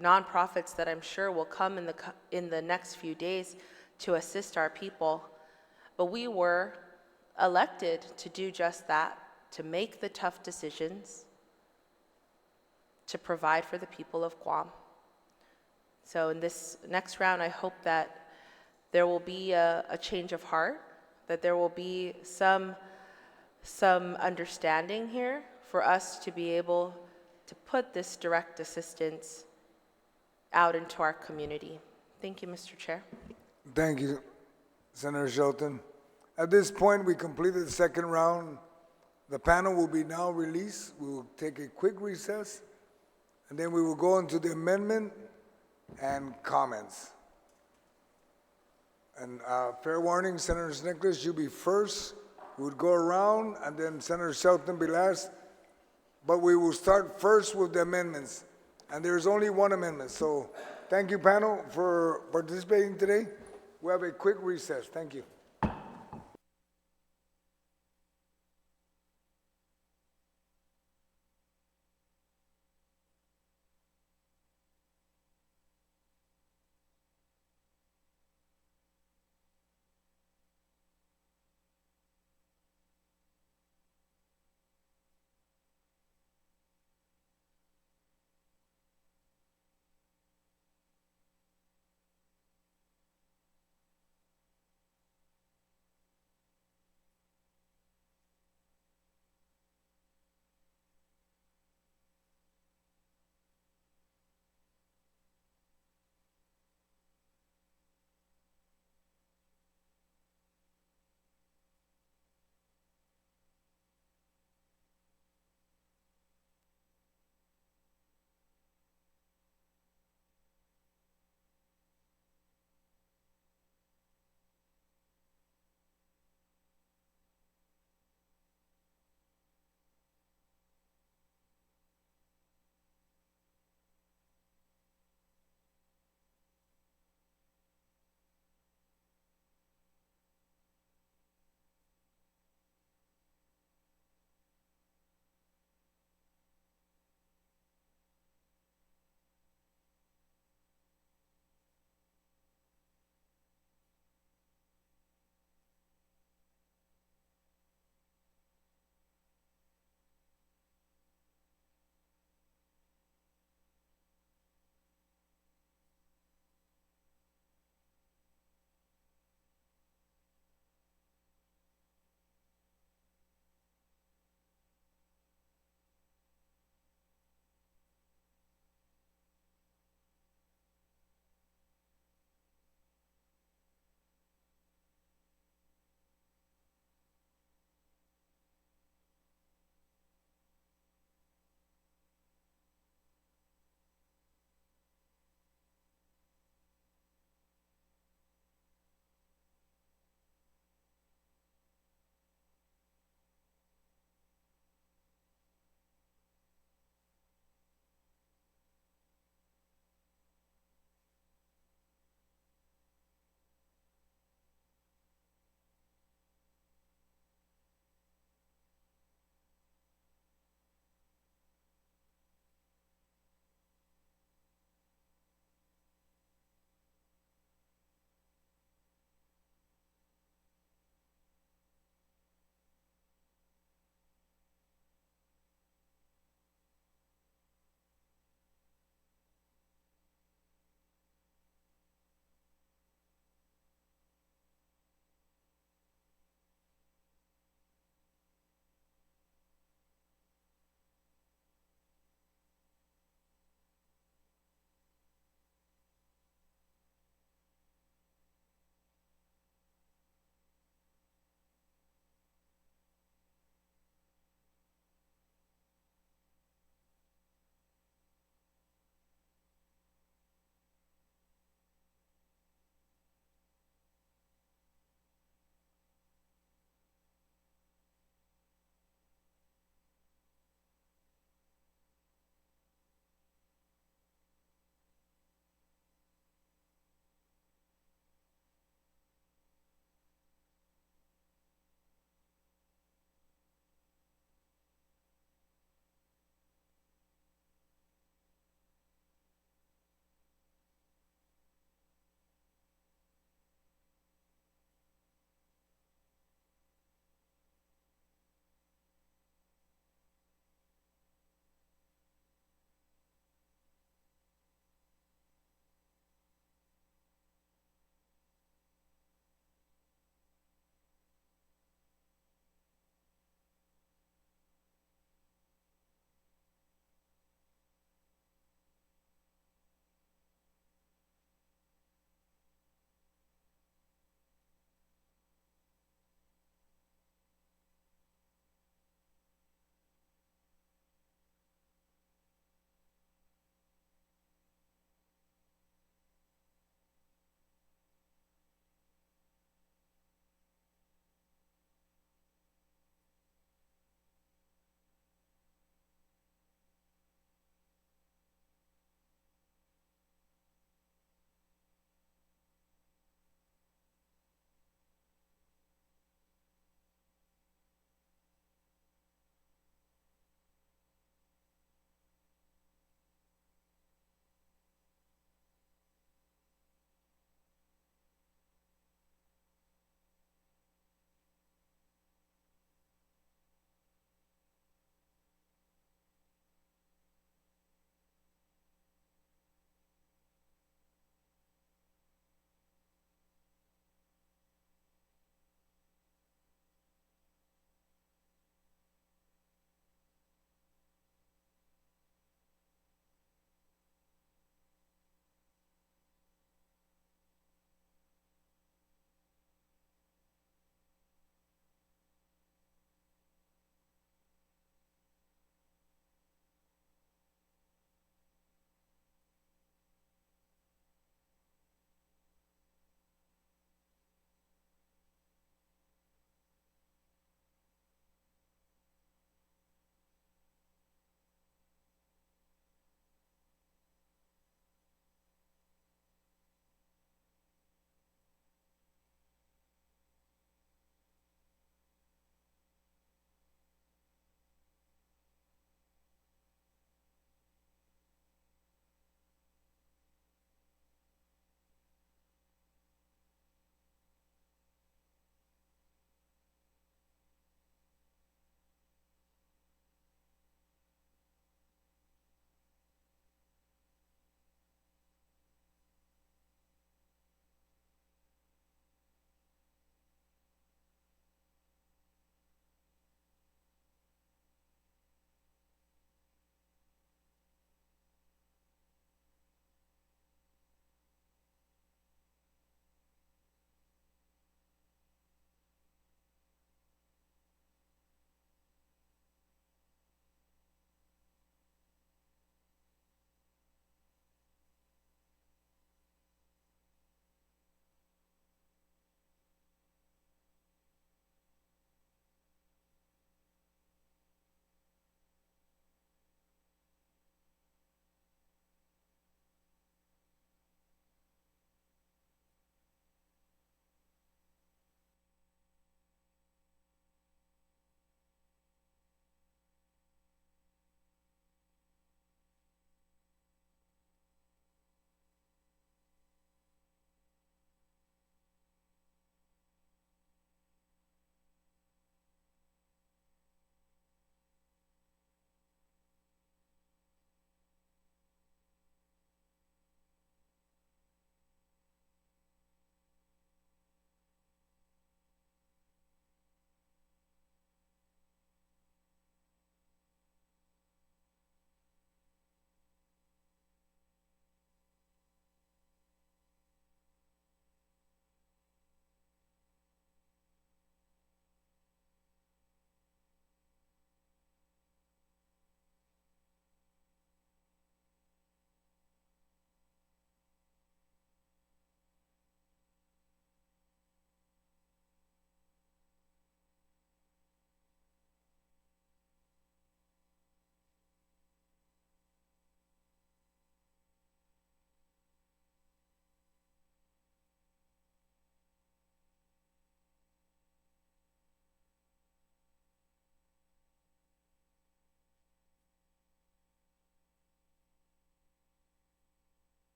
nonprofits that I'm sure will come in the next few days to assist our people. But we were elected to do just that, to make the tough decisions, to provide for the people of Guam. So in this next round, I hope that there will be a change of heart, that there will be some understanding here for us to be able to put this direct assistance out into our community. Thank you, Mr. Chair. Thank you, Senator Shelton. At this point, we completed the second round. The panel will be now released. We will take a quick recess, and then we will go into the amendment and comments. And fair warning, Senator Nicolas, you'll be first. We would go around, and then Senator Shelton be last. But we will start first with the amendments. And there's only one amendment. So thank you, panel, for participating today. We have a quick recess. Thank you.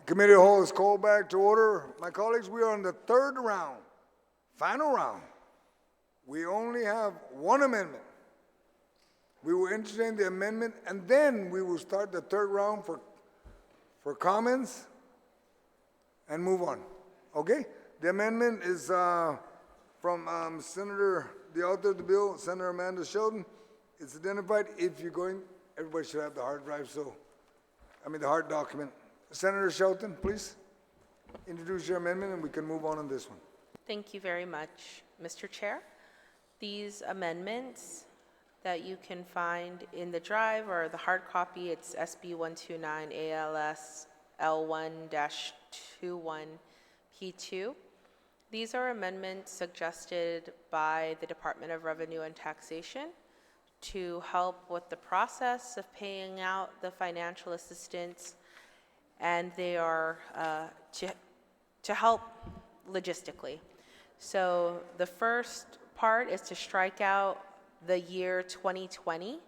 Committee of the Whole is called back to order. My colleagues, we are on the third round, final round. We only have one amendment. We will entertain the amendment, and then we will start the third round for comments and move on. Okay? The amendment is from Senator, the author of the bill, Senator Amanda Shelton. It's identified. If you're going, everybody should have the hard drive, the hard document. Senator Shelton, please introduce your amendment and we can move on this one. Thank you very much, Mr. Chair. These amendments that you can find in the drive or the hard copy, it's SB 129 ALS L1-21P2. These are amendments suggested by the Department of Revenue and Taxation to help with the process of paying out the financial assistance, and they are to help logistically. So the first part is to strike out the year 2020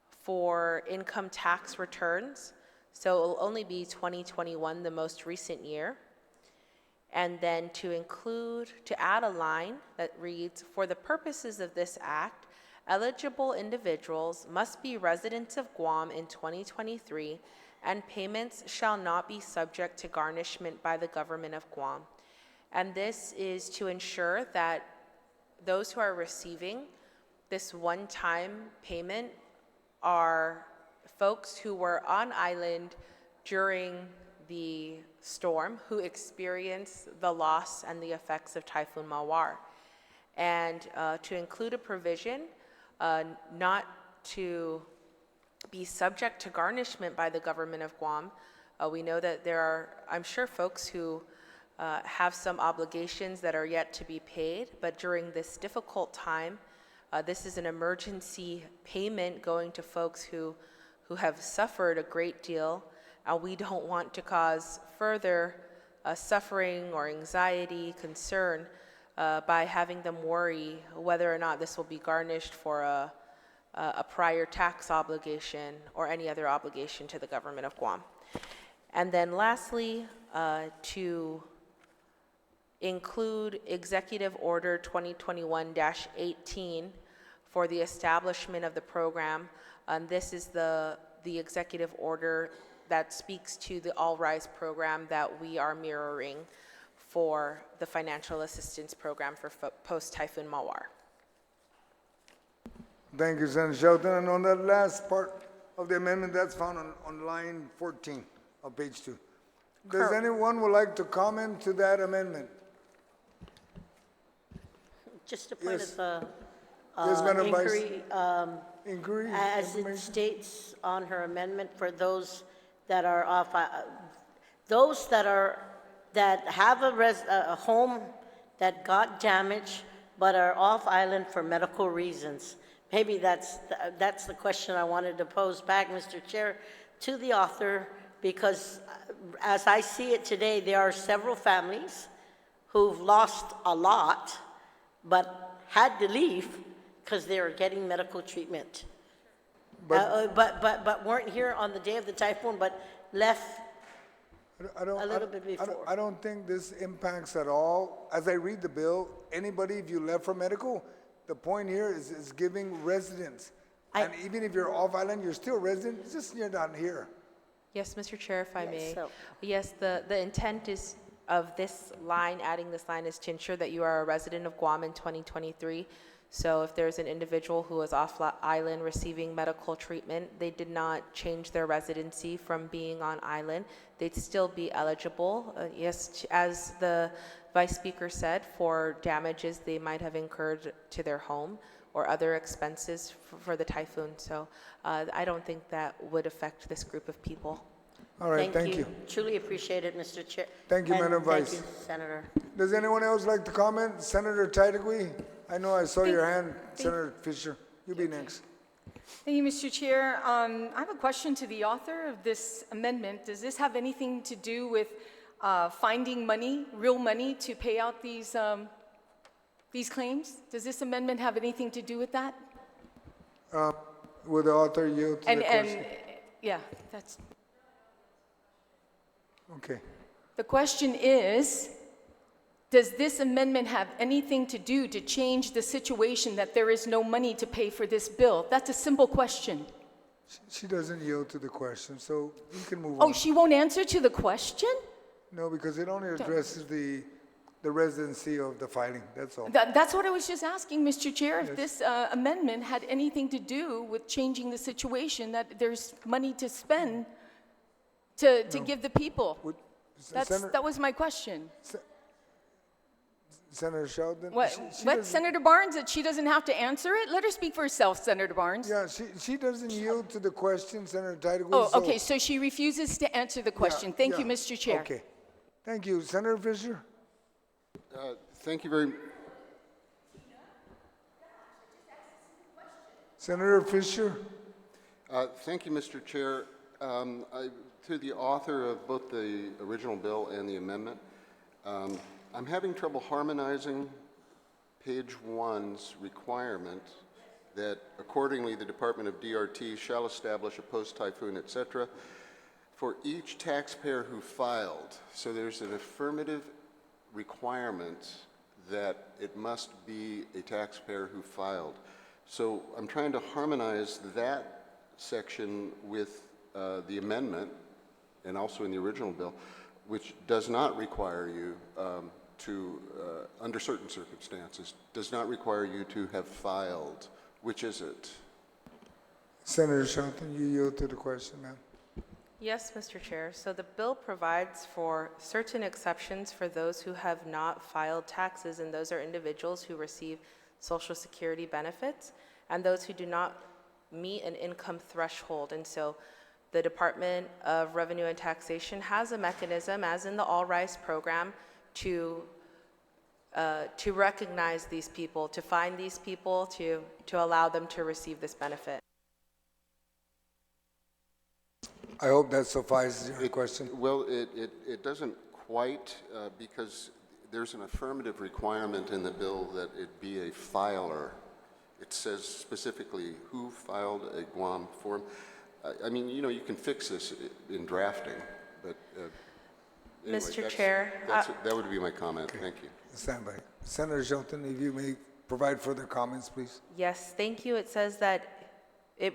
for income tax returns. So it will only be 2021, the most recent year. And then to add a line that reads, for the purposes of this act, eligible individuals must be residents of Guam in 2023, and payments shall not be subject to garnishment by the government of Guam. And this is to ensure that those who are receiving this one-time payment are folks who were on island during the storm, who experienced the loss and the effects of Typhoon Mawar. And to include a provision not to be subject to garnishment by the government of Guam. We know that there are, I'm sure, folks who have some obligations that are yet to be paid, but during this difficult time, this is an emergency payment going to folks who have suffered a great deal. We don't want to cause further suffering or anxiety, concern by having them worry whether or not this will be garnished for a prior tax obligation or any other obligation to the government of Guam. And then lastly, to include Executive Order 2021-18 for the establishment of the program. This is the executive order that speaks to the All Rise program that we are mirroring for the financial assistance program for post-Typhoon Mawar. Thank you, Senator Shelton. And on that last part of the amendment, that's found on line 14 of page 2. Does anyone would like to comment to that amendment? Just a point Yes. of Madam Vice- inquiry. Inquiry? As it information? states on her amendment, for those that are off, those that have a home that got damaged but are off island for medical reasons. Maybe that's the question I wanted to pose back, Mr. Chair, to the author, because as I see it today, there are several families who've lost a lot but had to leave because they were getting medical treatment. But weren't here on the day of the typhoon, but left a little bit before. I don't think this impacts at all. As I read the bill, anybody, if you left for medical, the point here is giving residence. And even if you're off island, you're still resident, it's just you're not here. Yes, Mr. Chair, if I may. so- Yes, the intent is of this line, adding this line, is to ensure that you are a resident of Guam in 2023. So if there's an individual who is off island receiving medical treatment, they did not change their residency from being on island, they'd still be eligible. Yes, as the Vice Speaker said, for damages they might have incurred to their home or other expenses for the typhoon. So I don't think that would affect this group of people. All right, thank you. Truly appreciate it, Mr. Chair. Thank you, And Madam Vice. Thank you, Senator. Does anyone else like to comment? Senator Titagui? I know I saw your hand, Senator Fisher. You be next. Thank you, Mr. Chair. I have a question to the author of this amendment. Does this have anything to do with finding money, real money, to pay out these claims? Does this amendment have anything to do with that? Will the author yield to the question? Yeah, that's. Okay. The question is, does this amendment have anything to do to change the situation that there is no money to pay for this bill? That's a simple question. She doesn't yield to the question, so you can move Oh, on. she won't answer to the question? No, because it only addresses the residency of the filing, that's all. That's what I was just asking, Mr. Chair, if this amendment had anything to do with changing the situation, that there's money to spend to give the people. Senator- That was my question. Senator Shelton? What, Senator Barnes, that she doesn't have to answer it? Let her speak for herself, Senator Barnes. Yeah, she doesn't yield to the question, Senator Typhoon. Oh, okay, so she refuses to answer the question. Thank you, Mr. Chair. Okay. Thank you. Senator Fisher? Thank you very. Senator Fisher? Thank you, Mr. Chair. To the author of both the original bill and the amendment, I'm having trouble harmonizing page 1's requirement that accordingly the Department of DRT shall establish a post-typhoon, etc., for each taxpayer who filed. So there's an affirmative requirement that it must be a taxpayer who filed. So I'm trying to harmonize that section with the amendment and also in the original bill, which does not require you under certain circumstances, does not require you to have filed. Which is it? Senator Shelton, you yield to the question, ma'am. Yes, Mr. Chair. So the bill provides for certain exceptions for those who have not filed taxes, and those are individuals who receive Social Security benefits and those who do not meet an income threshold. And so the Department of Revenue and Taxation has a mechanism, as in the All Rise program, to recognize these people, to find these people, to allow them to receive this benefit. I hope that suffices your question. Well, it doesn't quite, because there's an affirmative requirement in the bill that it be a filer. It says specifically who filed a Guam form. I mean, you know, you can fix this in drafting, but anyway, Mr. Chair, that would be my comment. Thank you. Stand by. Senator Shelton, if you may provide further comments, please. yes, thank you. It says that it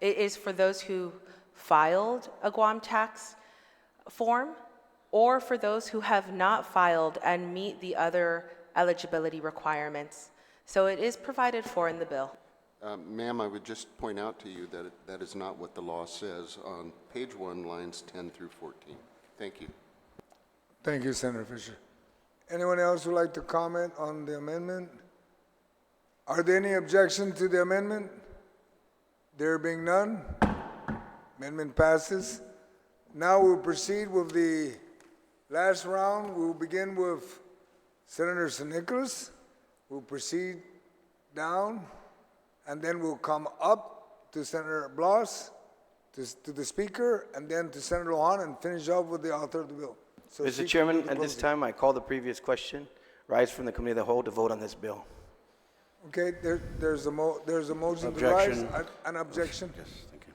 is for those who filed a Guam tax form, or for those who have not filed and meet the other eligibility requirements. So it is provided for in the bill. Ma'am, I would just point out to you that that is not what the law says on page 1, lines 10 through 14. Thank you. Thank you, Senator Fisher. Anyone else would like to comment on the amendment? Are there any objections to the amendment? There being none, amendment passes. Now we'll proceed with the last round. We'll begin with Senator Nicolas. We'll proceed down, and then we'll come up to Senator Blas, to the Speaker, and then to Senator Lohan, and finish off with the author of the bill. So Mr. Chairman, at this time, I call the previous question, rise from the Committee of the Whole to vote on this bill. Okay, there's a motion to Objection. rise. An objection. Yes, thank you.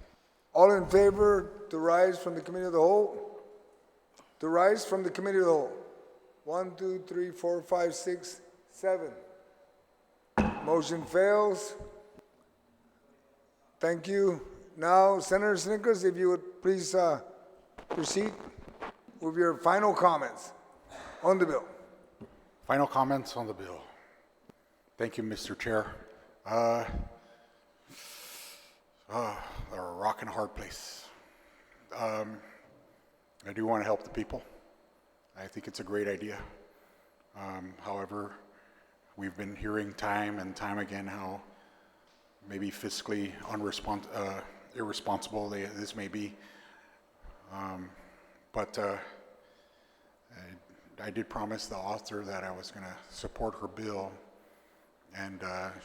All in favor to rise from the Committee of the Whole? To rise from the Committee of the Whole. 1, 2, 3, 4, 5, 6, 7. Motion fails. Thank you. Now, Senator Nicolas, if you would please proceed with your final comments on the bill. Final comments on the bill. Thank you, Mr. Chair. They're a rock and a hard place. I do want to help the people. I think it's a great idea. However, we've been hearing time and time again how maybe fiscally irresponsible this may be. But I did promise the author that I was going to support her bill, and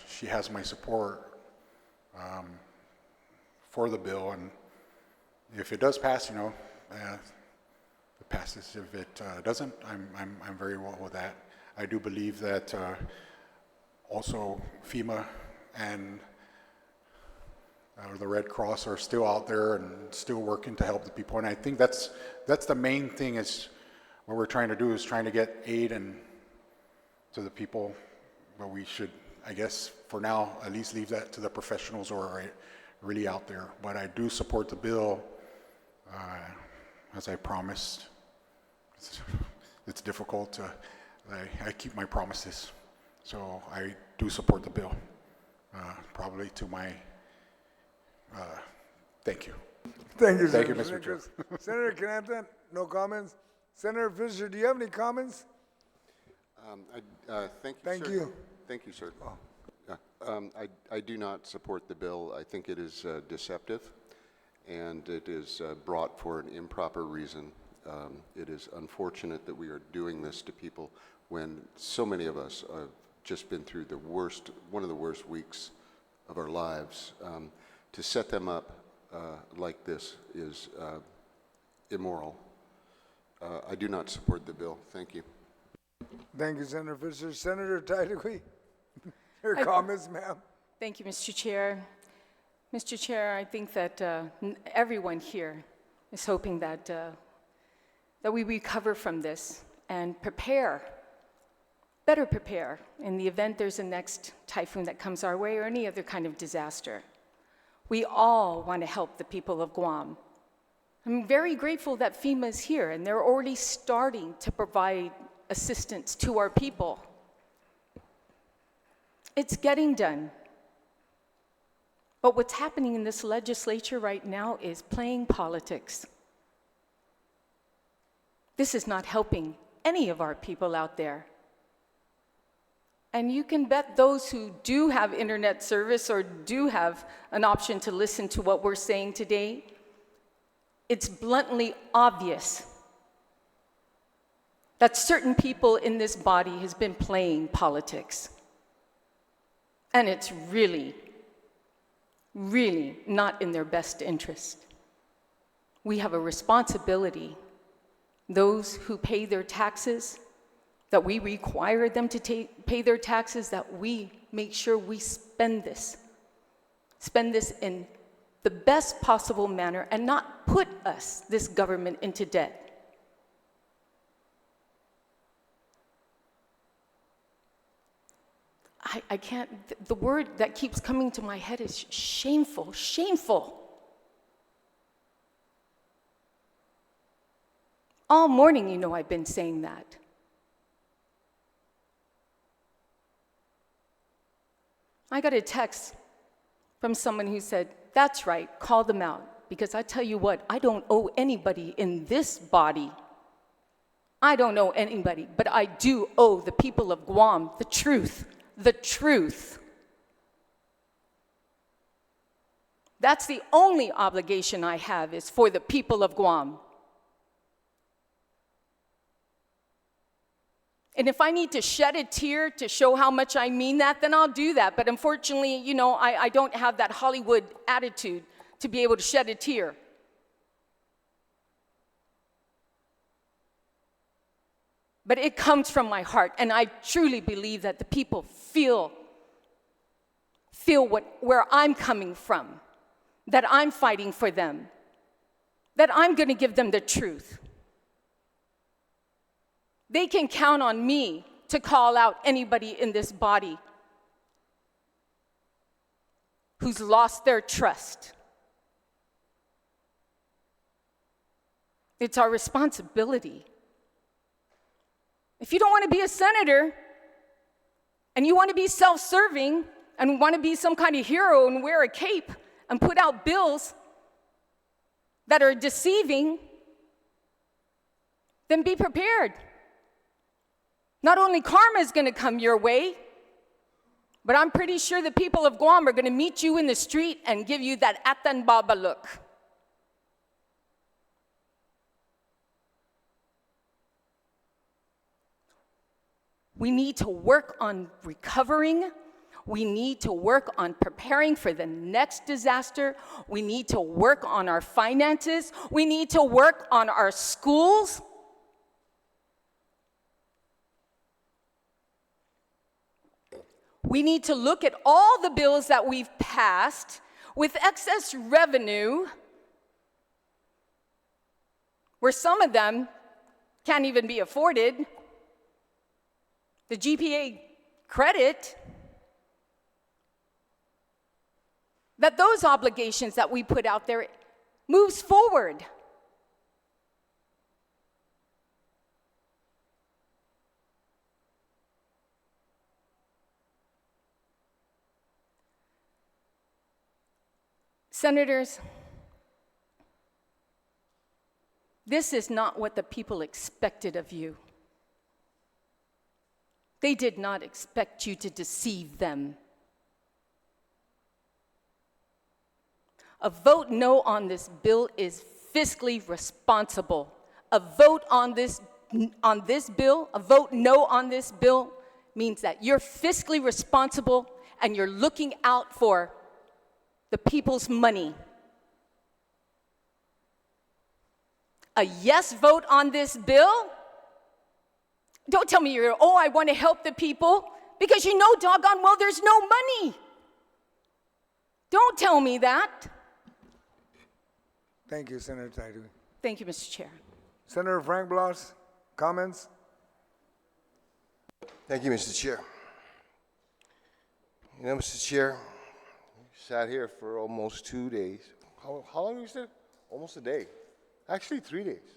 she has my support for the bill. And if it does pass, you know, it passes. If it doesn't, I'm very well with that. I do believe that also FEMA and or the Red Cross are still out there and still working to help the people. And I think that's the main thing is what we're trying to do is trying to get aid and to the people, but we should, I guess, for now, at least leave that to the professionals who are really out there. But I do support the bill, as I promised. It's difficult to, I keep my promises. So I do support the bill, probably to my, thank you. Thank you, Thank you, Senator Mr. Chair. Nicolas. Senator Quinata, no comments. Senator Fisher, do you have any comments? Thank you, Thank sir. you. Thank you, sir. I do not support the bill. I think it is deceptive, and it is brought for an improper reason. It is unfortunate that we are doing this to people when so many of us have just been through the worst, one of the worst weeks of our lives. To set them up like this is immoral. I do not support the bill. Thank you. Thank you, Senator Fisher. Senator Typhoon, your comments, ma'am? Thank you, Mr. Chair. Mr. Chair, I think that everyone here is hoping that, that we recover from this and prepare, better prepare in the event there's a next typhoon that comes our way or any other kind of disaster. We all want to help the people of Guam. I'm very grateful that FEMA is here and they're already starting to provide assistance to our people. It's getting done. But what's happening in this legislature right now is playing politics. This is not helping any of our people out there. And you can bet those who do have internet service or do have an option to listen to what we're saying today, it's bluntly obvious that certain people in this body has been playing politics. And it's really, really not in their best interest. We have a responsibility, those who pay their taxes, that we require them to pay their taxes, that we make sure we spend this in the best possible manner and not put us, this government, into debt. I can't, the word that keeps coming to my head is shameful, shameful. All morning, you know, I've been saying that. I got a text from someone who said, that's right, call them out. Because I tell you what, I don't owe anybody in this body. I don't owe anybody, but I do owe the people of Guam the truth. The truth. That's the only obligation I have, is for the people of Guam. And if I need to shed a tear to show how much I mean that, then I'll do that. But unfortunately, you know, I don't have that Hollywood attitude to be able to shed a tear. But it comes from my heart, and I truly believe that the people feel where I'm coming from, that I'm fighting for them, that I'm going to give them the truth. They can count on me to call out anybody in this body who's lost their trust. It's our responsibility. If you don't want to be a senator and you want to be self-serving and want to be some kind of hero and wear a cape and put out bills that are deceiving, then be prepared. Not only karma is going to come your way, but I'm pretty sure the people of Guam are going to meet you in the street and give you that Atan Baba look. We need to work on recovering. We need to work on preparing for the next disaster. We need to work on our finances. We need to work on our schools. We need to look at all the bills that we've passed. with excess revenue, where some of them can't even be afforded, the GPA credit, that those obligations that we put out there moves forward. Senators, this is not what the people expected of you. They did not expect you to deceive them. A vote no on this bill is fiscally responsible. A vote on this bill, a vote no on this bill means that you're fiscally responsible and you're looking out for the people's money. A yes vote on this bill, don't tell me you're, I want to help the people, because you know doggone well there's no money. Don't tell me that. Thank you, Senator Typhoon. Thank you, Mr. Chair. Senator Frank Blas, comments? Thank you, Mr. Chair. You know, Mr. Chair, sat here for almost 2 days. How long you said? Almost a day. Actually, 3 days.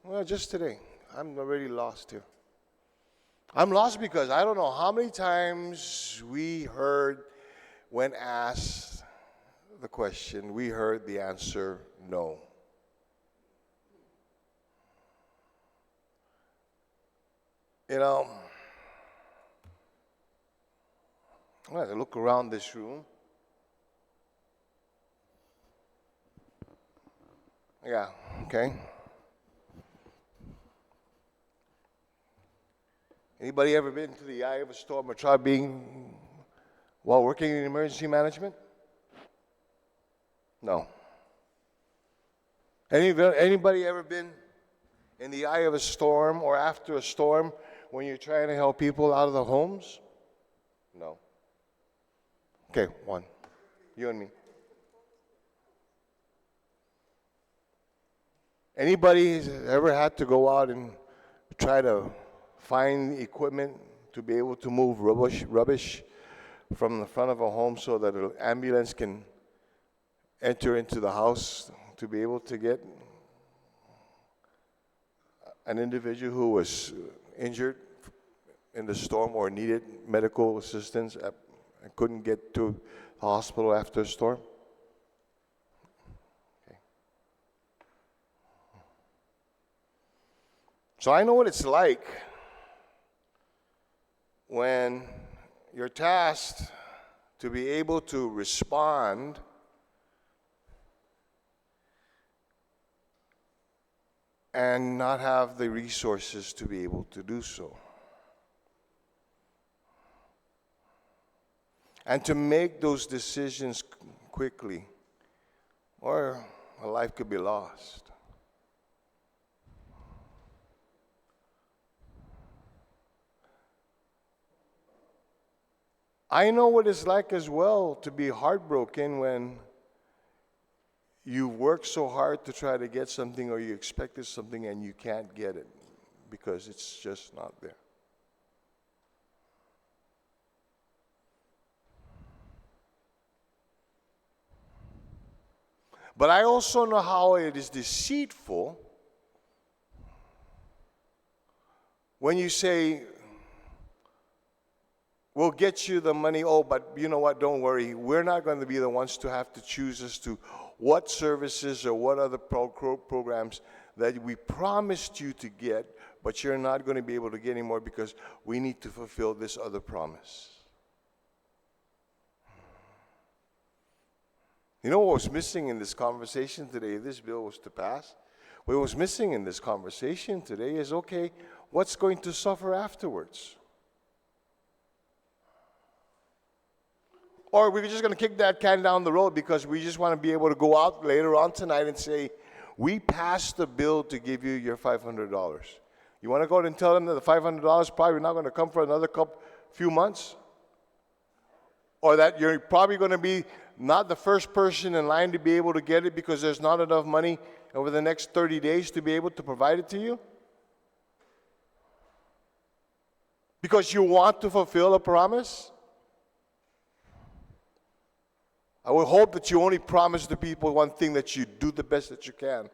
Well, just today. I'm already lost here. I'm lost because I don't know how many times we heard, when asked the question, we heard the answer no. You know, when I look around this room, yeah, okay. Anybody ever been to the eye of a storm or tried being while working in emergency management? No. Anybody ever been in the eye of a storm or after a storm when you're trying to help people out of the homes? No. Okay, one. You and me. Anybody has ever had to go out and try to find equipment to be able to move rubbish from the front of a home so that an ambulance can enter into the house to be able to get an individual who was injured in the storm or needed medical assistance and couldn't get to the hospital after a storm? Okay. So I know what it's like when you're tasked to be able to respond and not have the resources to be able to do so. And to make those decisions quickly, or a life could be lost. I know what it's like as well to be heartbroken when you work so hard to try to get something or you expected something and you can't get it because it's just not there. But I also know how it is deceitful when you say, we'll get you the money, but you know what, don't worry, we're not going to be the ones to have to choose as to what services or what other programs that we promised you to get, but you're not going to be able to get anymore because we need to fulfill this other promise. You know what was missing in this conversation today, if this bill was to pass? What was missing in this conversation today is, okay, what's going to suffer afterwards? Or we're just going to kick that can down the road because we just want to be able to go out later on tonight and say, we passed the bill to give you your $500. You want to go out and tell them that the $500 probably not going to come for another few months? Or that you're probably going to be not the first person in line to be able to get it because there's not enough money over the next 30 days to be able to provide it to you? Because you want to fulfill a promise? I would hope that you only promise the people one thing, that you do the best that you can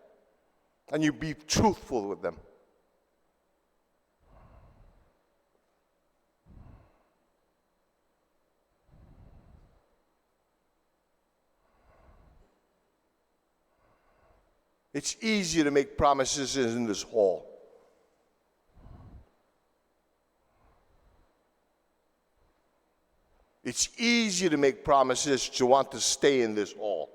and you be truthful with them. It's easy to make promises in this hall. It's easy to make promises to want to stay in this hall.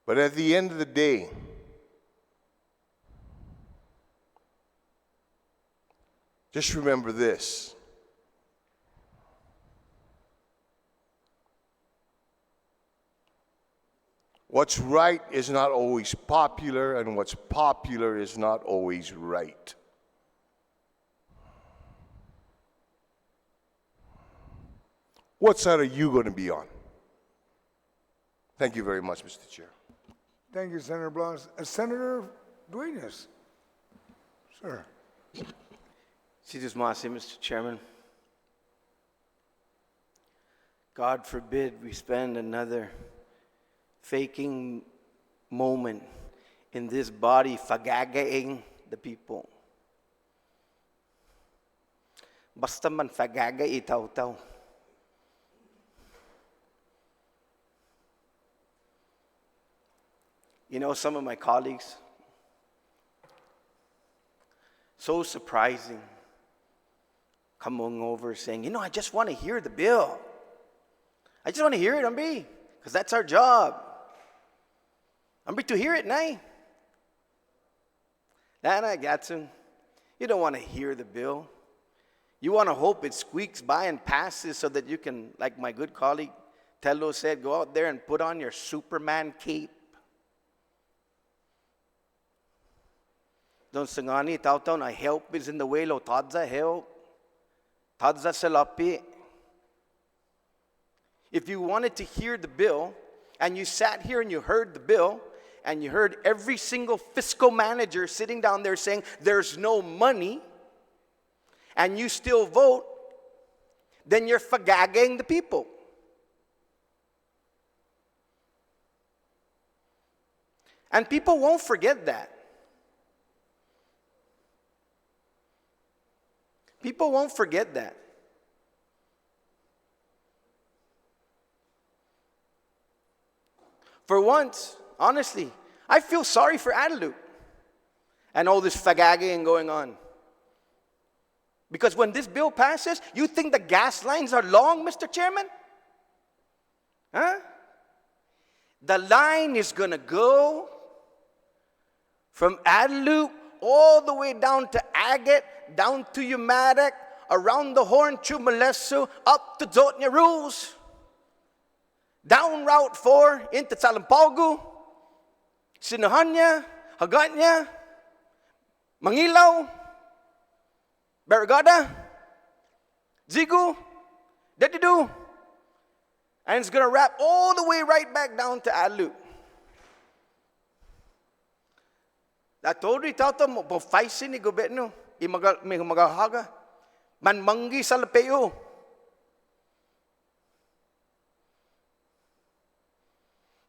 But at the end of the day, just remember this. What's right is not always popular, and what's popular is not always right. What side are you going to be on? Thank you very much, Mr. Chair. Thank you, Senator Blas. Senator Dwayne, sir. Mr. Chairman. God forbid we spend another faking moment in this body fagagaing the people. Basta man fagaga itaw-taw. You know, some of my colleagues, so surprising, coming over saying, you know, I just want to hear the bill. I just want to hear it, Ambi, because that's our job. Ambi, to hear it, nai. Nana, Gatsun, you don't want to hear the bill. You want to hope it squeaks by and passes so that you can, like my good colleague Tello said, go out there and put on your Superman cape. Don't singani tauton, I help is in the way, lo tadza help. Tadza salapi. If you wanted to hear the bill, and you sat here and you heard the bill, and you heard every single fiscal manager sitting down there saying, there's no money, and you still vote, then you're fagagging the people. And people won't forget that. People won't forget that. For once, honestly, I feel sorry for Adelup and all this fagagging going on. Because when this bill passes, you think the gas lines are long, Mr. Chairman? Huh? The line is going to go from Adelup all the way down to Agate, down to Umatic, around the Horn, Chumalesu, up to Zotnya Rules, down Route 4 into Salampagu, Sinohanya, Haganya, Mangilaw, Barragada, Zigu, Dedidu, and it's going to wrap all the way right back down to Adelup. That already taught them about Faisi ni gobyerno, magahaga, manmangi sa lapeo.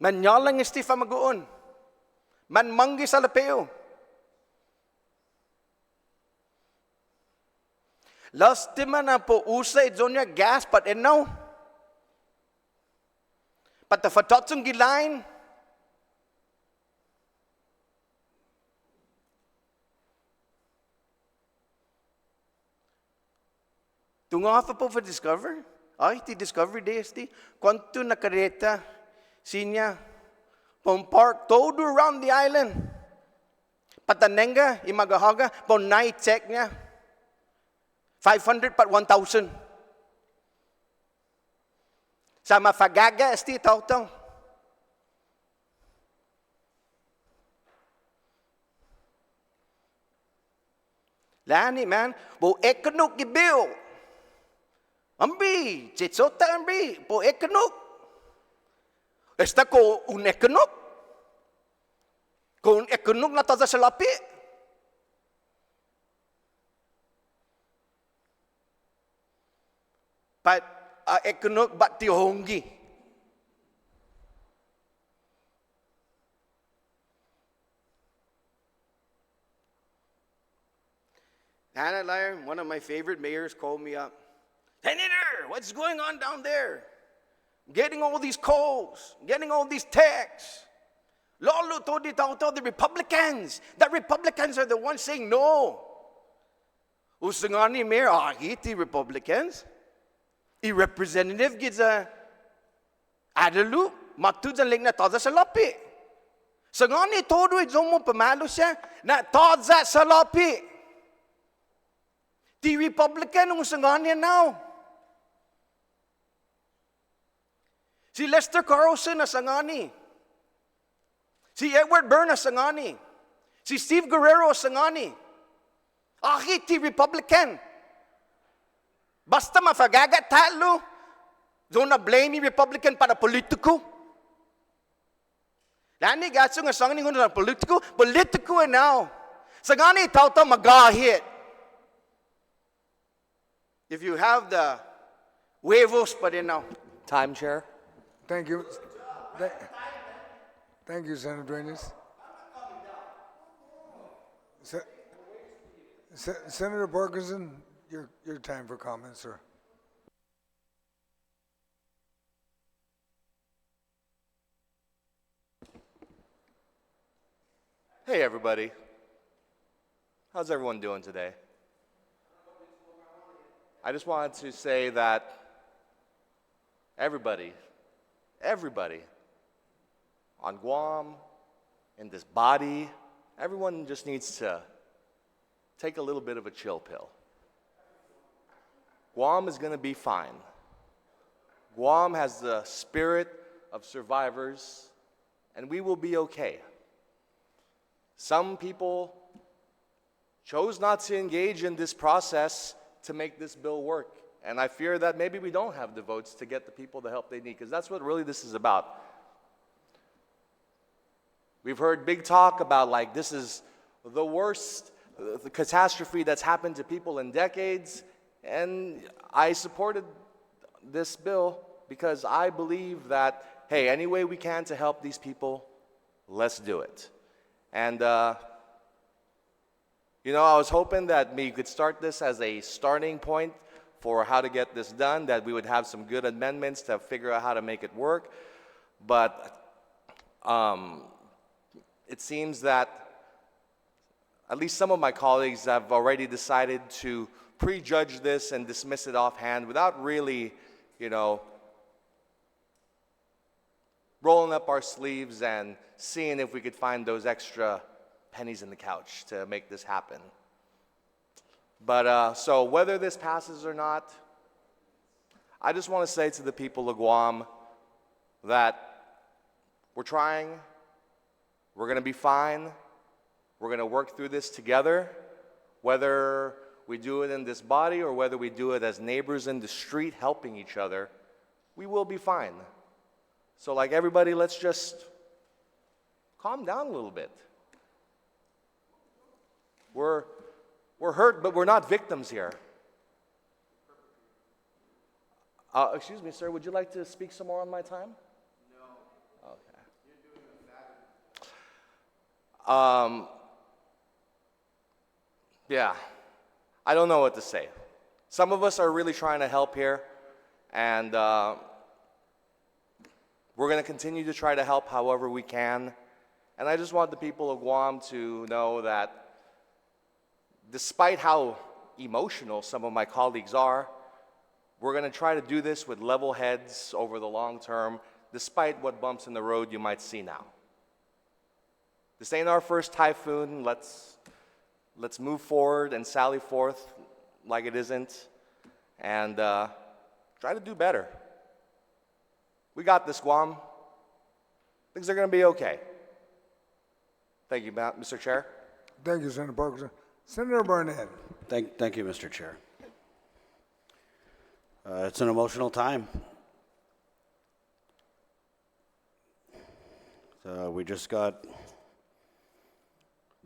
Manyalang istifa magoon, manmangi sa lapeo. Last time na po usa idzonya gas but now, but the fatotsong gilain. Tunga po for Discover? Ay, ti Discovery Days ti. Kwanto na kareta, sinya, pong park, todo around the island. Patanenga, imagahaga, pong night check niya. 500 pat 1,000. Sa mafagaga, esti tau-tau. Lani, man, bo economic bill. Ambi, chitsota ambi, po ekanok. Esta ko un ekanok. Ko un ekanok na taza salapi. But ekanok bat tihongi. Hannah Lyer, one of my favorite mayors, called me up. Senator, what's going on down there? Getting all these calls, getting all these texts. Lolo told the Republicans. The Republicans are the ones saying no. Usangani mayor, the Republicans. The representative gets a adalu, matud ang leg na toda sa lapi. Sangani todo izomo pamalo siya na toda sa lapi. The Republican usangani now. Si Lester Carlson na sangani. Si Edward Byrne na sangani. Si Steve Guerrero sangani. Akit ti Republican. Basta mafagagat talo, doon na blame ni Republican para politiko. Lani gatso nga sangani ko na politiko now. Sangani tauta magahit. If you have the huevos pa din now. Time, Chair. Thank you. Thank you, Senator Dwayne. Senator Parkinson, your time for comments, sir. Hey, everybody. How's everyone doing today? I just wanted to say that everybody on Guam, in this body, everyone just needs to take a little bit of a chill pill. Guam is going to be fine. Guam has the spirit of survivors, and we will be okay. Some people chose not to engage in this process to make this bill work. And I fear that maybe we don't have the votes to get the people the help they need, because that's what really this is about. We've heard big talk about like this is the worst the catastrophe that's happened to people in decades, and I supported this bill because I believe that, hey, any way we can to help these people, let's do it. And you know, I was hoping that we could start this as a starting point for how to get this done, that we would have some good amendments to figure out how to make it work. But it seems that at least some of my colleagues have already decided to prejudge this and dismiss it offhand without really, you know, rolling up our sleeves and seeing if we could find those extra pennies in the couch to make this happen. But so whether this passes or not, I just want to say to the people of Guam that we're trying, we're going to be fine, we're going to work through this together, whether we do it in this body or whether we do it as neighbors in the street helping each other, we will be fine. So like everybody, let's just calm down a little bit. We're hurt, but we're not victims here. Excuse me, sir, would you like to speak some more on my time? No. Okay. You're doing fabulous. Yeah, I don't know what to say. Some of us are really trying to help here, and we're going to continue to try to help however we can. And I just want the people of Guam to know that despite how emotional some of my colleagues are, we're going to try to do this with level heads over the long term, despite what bumps in the road you might see now. This ain't our first typhoon. Let's move forward and sally forth like it isn't, and try to do better. We got this, Guam. Things are going to be okay. Thank you, Mr. Chair. Thank you, Senator Parkinson. Senator Barnett. Thank you, Mr. Chair. It's an emotional time. We just got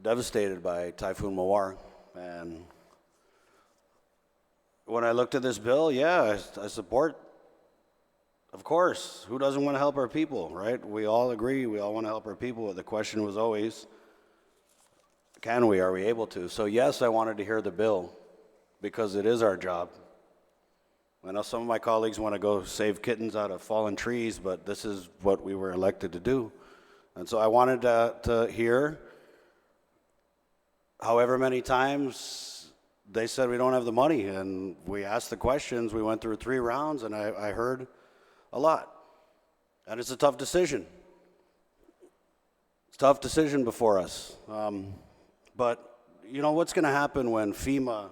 devastated by Typhoon Mawar, and when I looked at this bill, yeah, I support. Of course, who doesn't want to help our people, right? We all agree, we all want to help our people. The question was always, can we, are we able to? So yes, I wanted to hear the bill, because it is our job. I know some of my colleagues want to go save kittens out of fallen trees, but this is what we were elected to do. And so I wanted to hear, however many times they said we don't have the money, and we asked the questions, we went through 3 rounds, and I heard a lot. And it's a tough decision. It's a tough decision before us. But you know what's going to happen when FEMA,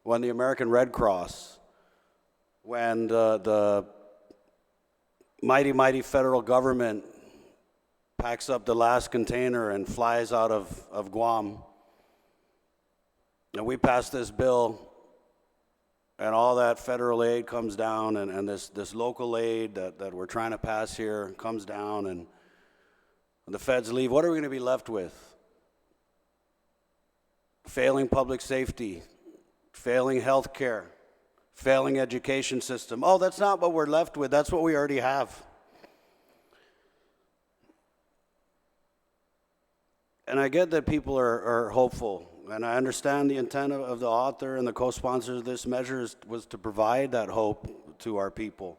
when the American Red Cross, when the mighty, mighty federal government packs up the last container and flies out of Guam, and we pass this bill, and all that federal aid comes down, and this local aid that we're trying to pass here comes down, and the feds leave, what are we going to be left with? Failing public safety, failing health care, failing education system. Oh, that's not what we're left with. That's what we already have. And I get that people are hopeful, and I understand the intent of the author and the co-sponsors of this measure was to provide that hope to our people.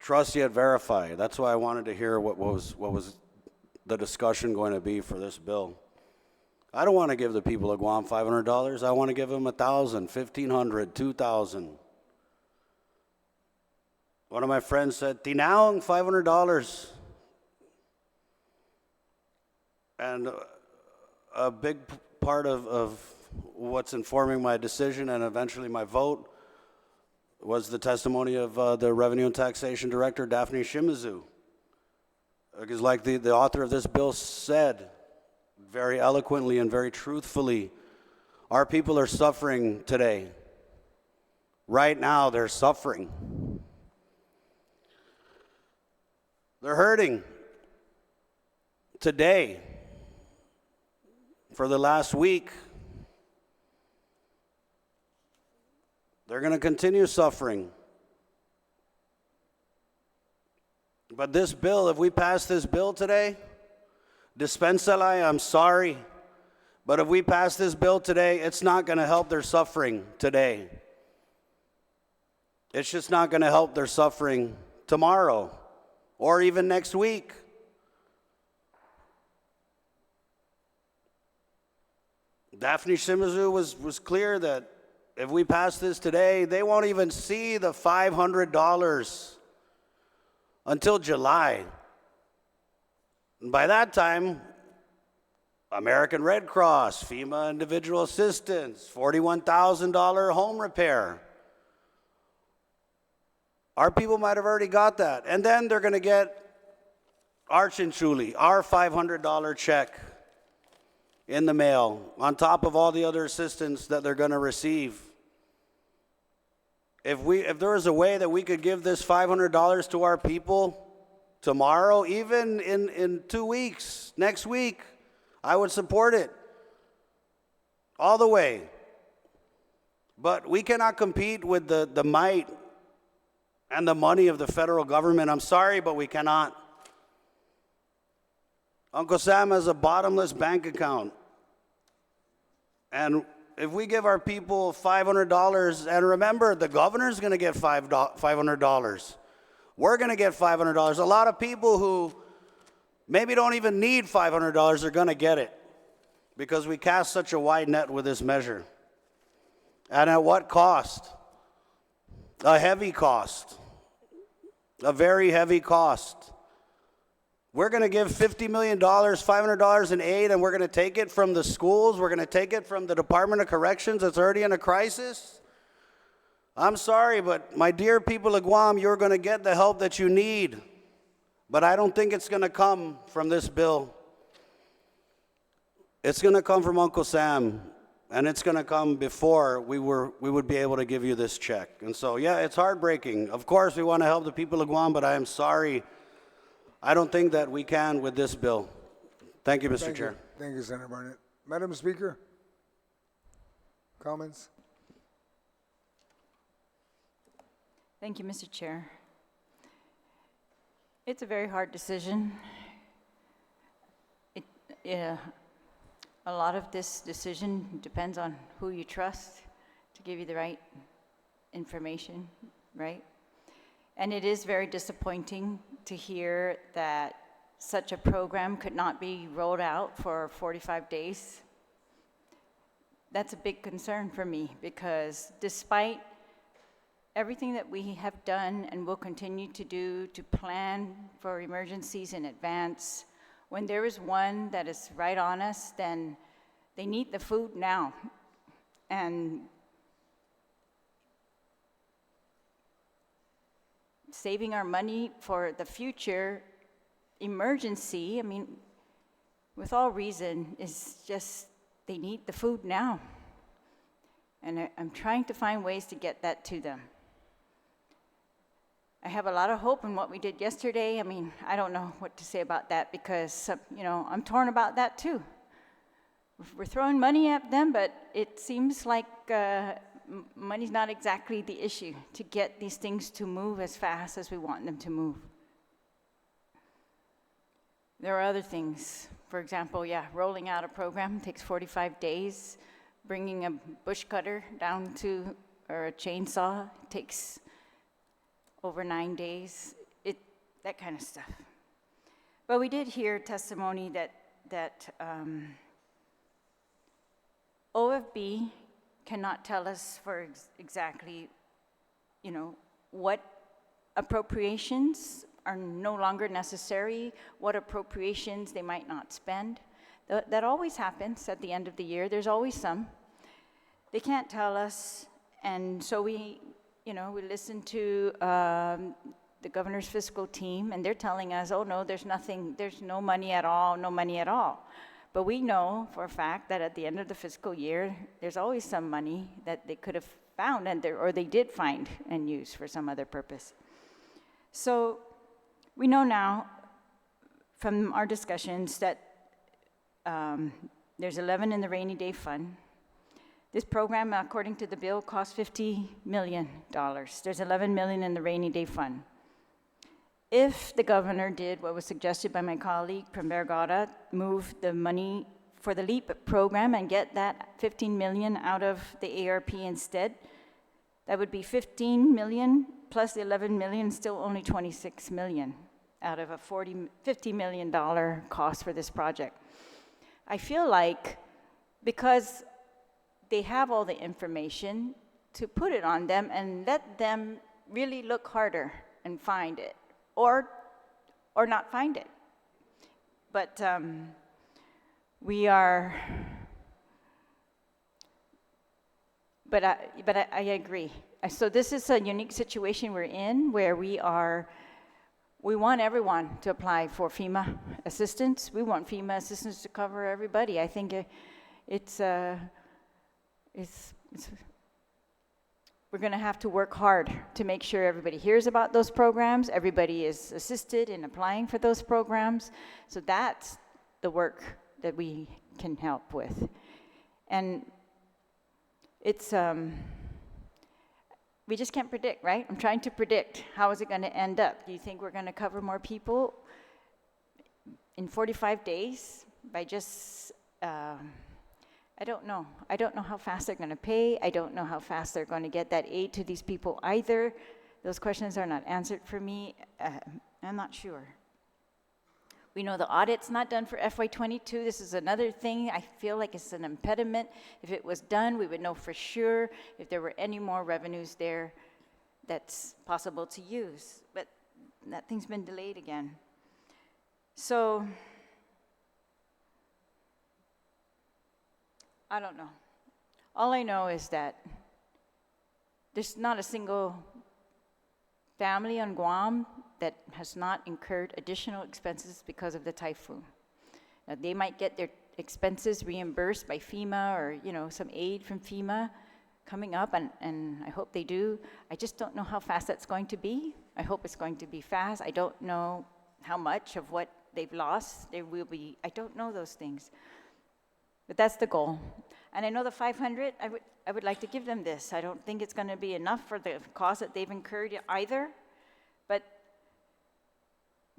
Trust yet verify. That's why I wanted to hear what was the discussion going to be for this bill. I don't want to give the people of Guam $500. I want to give them $1,000, $1,500, $2,000. One of my friends said, "Tinaong, $500." And a big part of what's informing my decision and eventually my vote was the testimony of the Revenue and Taxation Director, Daphne Shimizu. Because like the author of this bill said very eloquently and very truthfully, our people are suffering today. Right now, they're suffering. They're hurting. Today, for the last week, they're going to continue suffering. But this bill, if we pass this bill today, dispensala, I'm sorry, but if we pass this bill today, it's not going to help their suffering today. It's just not going to help their suffering tomorrow or even next week. Daphne Shimizu was clear that if we pass this today, they won't even see the $500 until July. And by that time, American Red Cross, FEMA individual assistance, $41,000 home repair. Our people might have already got that. And then they're going to get Arch and Chuli, our $500 check in the mail, on top of all the other assistance that they're going to receive. If there was a way that we could give this $500 to our people tomorrow, even in 2 weeks, next week, I would support it all the way. But we cannot compete with the might and the money of the federal government. I'm sorry, but we cannot. Uncle Sam has a bottomless bank account. And if we give our people $500, and remember, the governor's going to get $500. We're going to get $500. A lot of people who maybe don't even need $500 are going to get it because we cast such a wide net with this measure. And at what cost? A heavy cost. A very heavy cost. We're going to give $50 million, $500 in aid, and we're going to take it from the schools. We're going to take it from the Department of Corrections that's already in a crisis. I'm sorry, but my dear people of Guam, you're going to get the help that you need. But I don't think it's going to come from this bill. It's going to come from Uncle Sam and it's going to come before we would be able to give you this check. And so, yeah, it's heartbreaking. Of course, we want to help the people of Guam, but I am sorry. I don't think that we can with this bill. Thank you, Mr. Chair. Thank you, Senator Barnett. Madam Speaker, comments? Thank you, Mr. Chair. It's a very hard decision. A lot of this decision depends on who you trust to give you the right information, right? And it is very disappointing to hear that such a program could not be rolled out for 45 days. That's a big concern for me, because despite everything that we have done and will continue to do to plan for emergencies in advance, when there is one that is right on us, then they need the food now. And saving our money for the future emergency, I mean, with all reason, is just they need the food now. And I'm trying to find ways to get that to them. I have a lot of hope in what we did yesterday. I mean, I don't know what to say about that, because, you know, I'm torn about that too. We're throwing money at them, but it seems like money's not exactly the issue to get these things to move as fast as we want them to move. There are other things. For example, rolling out a program takes 45 days. Bringing a bush cutter down to, or a chainsaw, takes over 9 days, that kind of stuff. But we did hear testimony that OFB cannot tell us for exactly, you know, what appropriations are no longer necessary, what appropriations they might not spend. That always happens at the end of the year. There's always some. They can't tell us, and so we listen to the governor's fiscal team, and they're telling us, oh no, there's no money at all, no money at all. But we know for a fact that at the end of the fiscal year, there's always some money that they could have found, or they did find and use for some other purpose. So we know now from our discussions that there's 11 in the rainy day fund. This program, according to the bill, costs $50 million. There's 11 million in the rainy day fund. If the governor did what was suggested by my colleague from Vergara, move the money for the LEAP program and get that 15 million out of the ARP instead, that would be 15 million plus the 11 million, still only 26 million out of a $50 million cost for this project. I feel like because they have all the information, to put it on them and let them really look harder and find it, or not find it. But I agree. So this is a unique situation we're in, where we want everyone to apply for FEMA assistance. We want FEMA assistance to cover everybody. I think we're going to have to work hard to make sure everybody hears about those programs, everybody is assisted in applying for those programs. So that's the work that we can help with. And it's, we just can't predict, right? I'm trying to predict, how is it going to end up? Do you think we're going to cover more people in 45 days by just, I don't know. I don't know how fast they're going to pay. I don't know how fast they're going to get that aid to these people either. Those questions are not answered for me. I'm not sure. We know the audit's not done for FY22. This is another thing I feel like it's an impediment. If it was done, we would know for sure if there were any more revenues there that's possible to use. But that thing's been delayed again. So I don't know. All I know is that there's not a single family on Guam that has not incurred additional expenses because of the typhoon. Now, they might get their expenses reimbursed by FEMA or, some aid from FEMA coming up, and I hope they do. I just don't know how fast that's going to be. I hope it's going to be fast. I don't know how much of what they've lost there will be. I don't know those things. But that's the goal. And I know the 500, I would like to give them this. I don't think it's going to be enough for the cost that they've incurred either.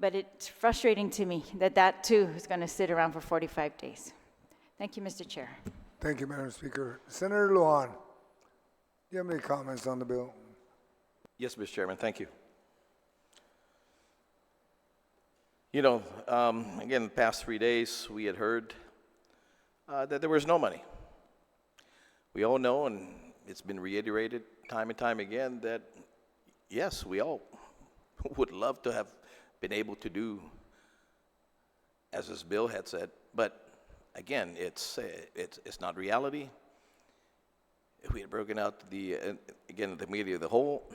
But it's frustrating to me that too is going to sit around for 45 days. Thank you, Mr. Chair. Thank you, Madam Speaker. Senator Lujan, do you have any comments on the bill? Yes, Mr. Chairman, thank you. Again, the past 3 days, we had heard that there was no money. We all know, and it's been reiterated time and time again, that yes, we all would love to have been able to do as this bill had said, but again, it's not reality. If we had broken out the committee of the whole,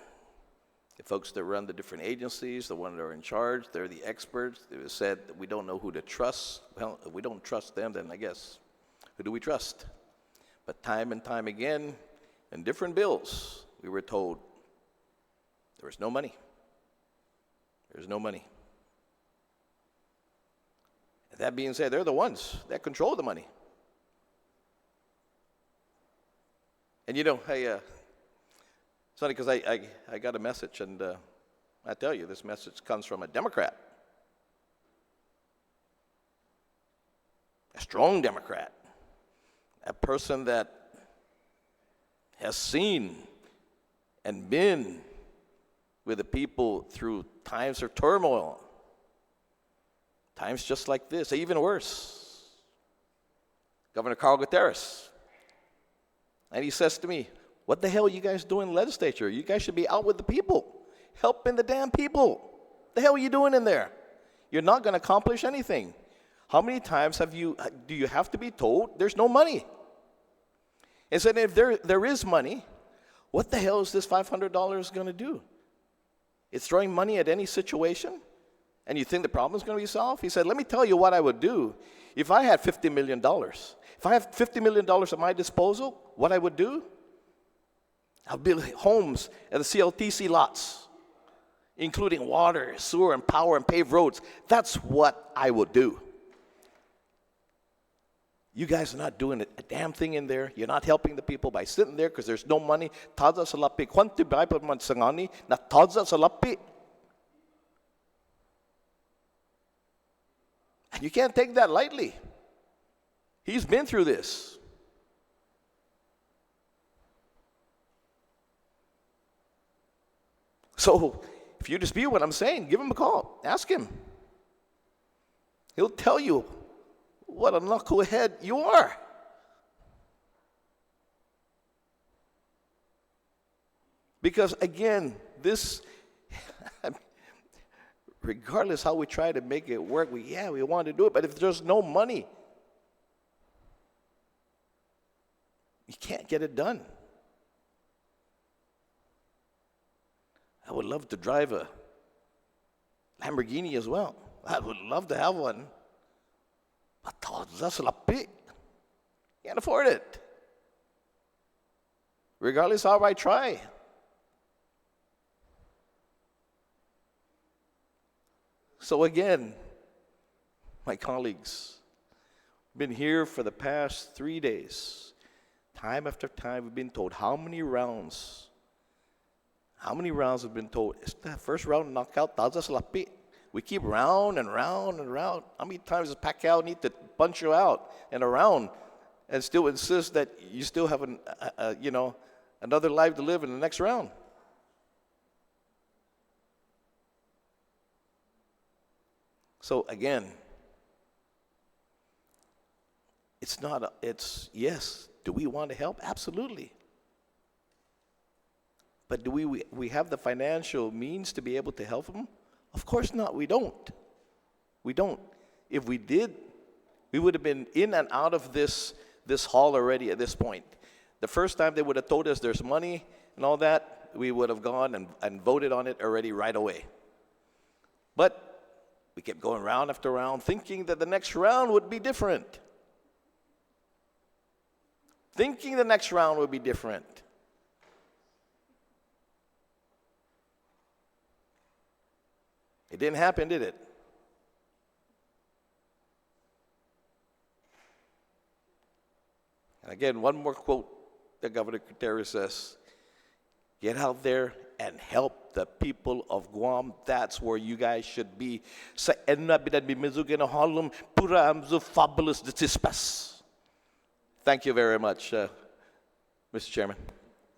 the folks that run the different agencies, the ones that are in charge, they're the experts. They said that we don't know who to trust. Well, if we don't trust them, then I guess, who do we trust? But time and time again, in different bills, we were told there was no money. There's no money. That being said, they're the ones that control the money. And hey, it's funny because I got a message, and I tell you, this message comes from a Democrat. A strong Democrat. A person that has seen and been with the people through times of turmoil. Times just like this, even worse. Governor Carl Gutierrez. And he says to me, what the hell are you guys doing in the legislature? You guys should be out with the people, helping the damn people. What the hell are you doing in there? You're not going to accomplish anything. How many times do you have to be told there's no money? And said, if there is money, what the hell is this $500 going to do? It's throwing money at any situation? And you think the problem is going to be solved? He said, let me tell you what I would do. If I had $50 million, if I have $50 million at my disposal, what I would do? I'll build homes at the CLTC lots, including water, sewer, and power, and paved roads. That's what I would do. You guys are not doing a damn thing in there. You're not helping the people by sitting there because there's no money. Taza sa lapi. Kwanti ba pa man sangani na taza sa lapi. And you can't take that lightly. He's been through this. So, if you dispute what I'm saying, give him a call. Ask him. He'll tell you what a knucklehead you are. Because again, this, regardless how we try to make it work, we want to do it, but if there's no money, you can't get it done. I would love to drive a Lamborghini as well. I would love to have one. But that's a bit. Can't afford it. Regardless how I try. So again, my colleagues, been here for the past 3 days. Time after time, we've been told how many rounds have been told. It's the first round knockout, that's lapi. We keep round and round and round. How many times does Pacquiao need to punch you out in a round and still insist that you still have another life to live in the next round? So again, yes, do we want to help? Absolutely. But do we have the financial means to be able to help them? Of course not, we don't. We don't. If we did, we would have been in and out of this hall already at this point. The first time they would have told us there's money and all that, we would have gone and voted on it already right away. But we kept going round after round thinking that the next round would be different. thinking the next round would be different. It didn't happen, did it? And again, one more quote that Governor Quinata says, get out there and help the people of Guam. That's where you guys should be. Sa enna bidan bimizugin holum pura amzu fabulous dispas. Thank you very much, Mr. Chairman.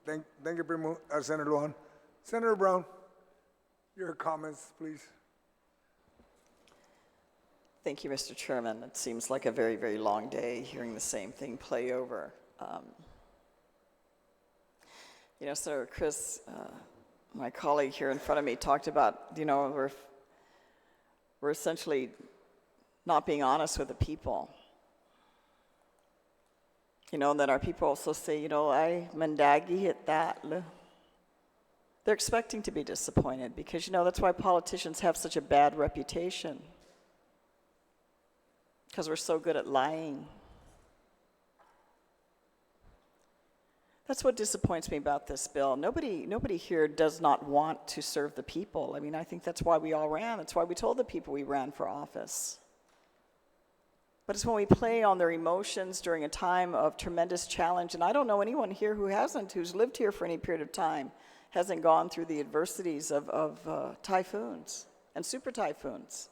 Thank you, Senator Lujan. Senator Brown, your comments, please. Thank you, Mr. Chairman. It seems like a very, very long day hearing the same thing play over. You know, Senator Chris, my colleague here in front of me, talked about, you know, we're essentially not being honest with the people. You know, and then our people also say, you know, I mandagi hit that. They're expecting to be disappointed because, you know, that's why politicians have such a bad reputation. Because we're so good at lying. That's what disappoints me about this bill. Nobody here does not want to serve the people. I mean, I think that's why we all ran. That's why we told the people we ran for office. But it's when we play on their emotions during a time of tremendous challenge, and I don't know anyone here who's lived here for any period of time, hasn't gone through the adversities of typhoons and super typhoons.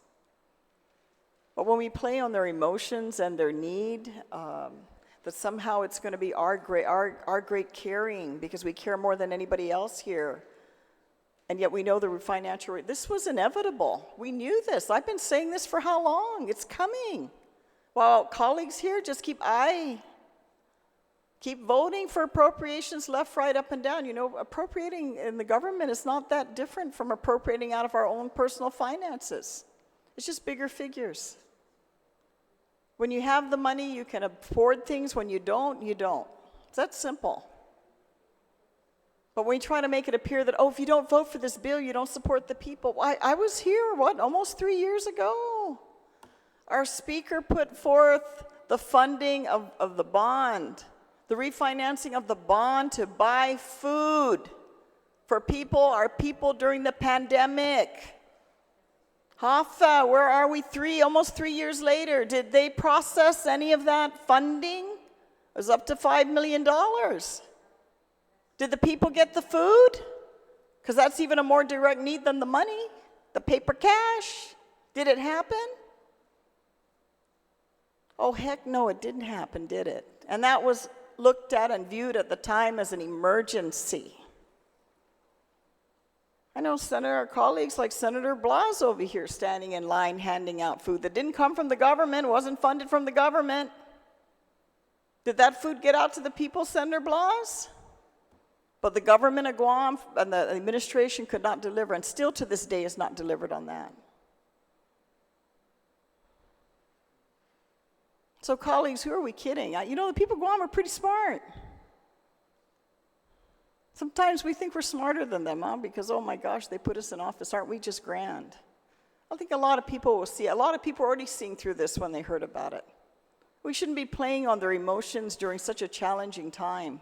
But when we play on their emotions and their need, that somehow it's going to be our great caring because we care more than anybody else here. And yet we know the financial, this was inevitable. We knew this. I've been saying this for how long? It's coming. While colleagues here just keep voting for appropriations left, right, up, and down. You know, appropriating in the government is not that different from appropriating out of our own personal finances. It's just bigger figures. When you have the money, you can afford things. When you don't, you don't. It's that simple. But when you try to make it appear that, oh, if you don't vote for this bill, you don't support the people. I was here, almost 3 years ago. Our speaker put forth the funding of the bond, the refinancing of the bond to buy food for our people during the pandemic. Hafa, where are we almost 3 years later? Did they process any of that funding? It was up to $5 million. Did the people get the food? Because that's even a more direct need than the money, the paper cash. Did it happen? Oh, heck no, it didn't happen, did it? And that was looked at and viewed at the time as an emergency. I know our colleagues like Senator Blas over here standing in line handing out food that didn't come from the government, wasn't funded from the government. Did that food get out to the people, Senator Blas? But the government of Guam and the administration could not deliver, and still to this day is not delivered on that. So colleagues, who are we kidding? You know, the people of Guam are pretty smart. Sometimes we think we're smarter than them, because, oh my gosh, they put us in office. Aren't we just grand? I think a lot of people will see. A lot of people are already seeing through this when they heard about it. We shouldn't be playing on their emotions during such a challenging time.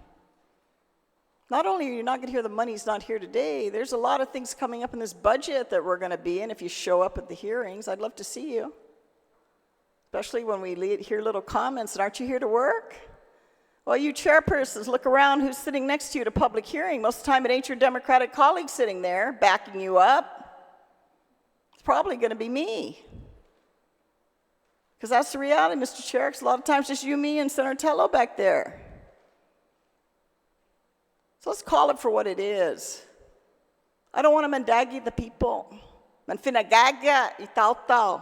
Not only are you not going to hear the money's not here today, there's a lot of things coming up in this budget that we're going to be in if you show up at the hearings. I'd love to see you. Especially when we hear little comments, and aren't you here to work? Well, you chairpersons, look around who's sitting next to you at a public hearing. Most of the time it ain't your Democratic colleague sitting there backing you up. It's probably going to be me. Because that's the reality, Mr. Chair. It's a lot of times just you, me, and Senator Tello back there. So let's call it for what it is. I don't want to mandagi the people. Manfinagaga itaw-taw.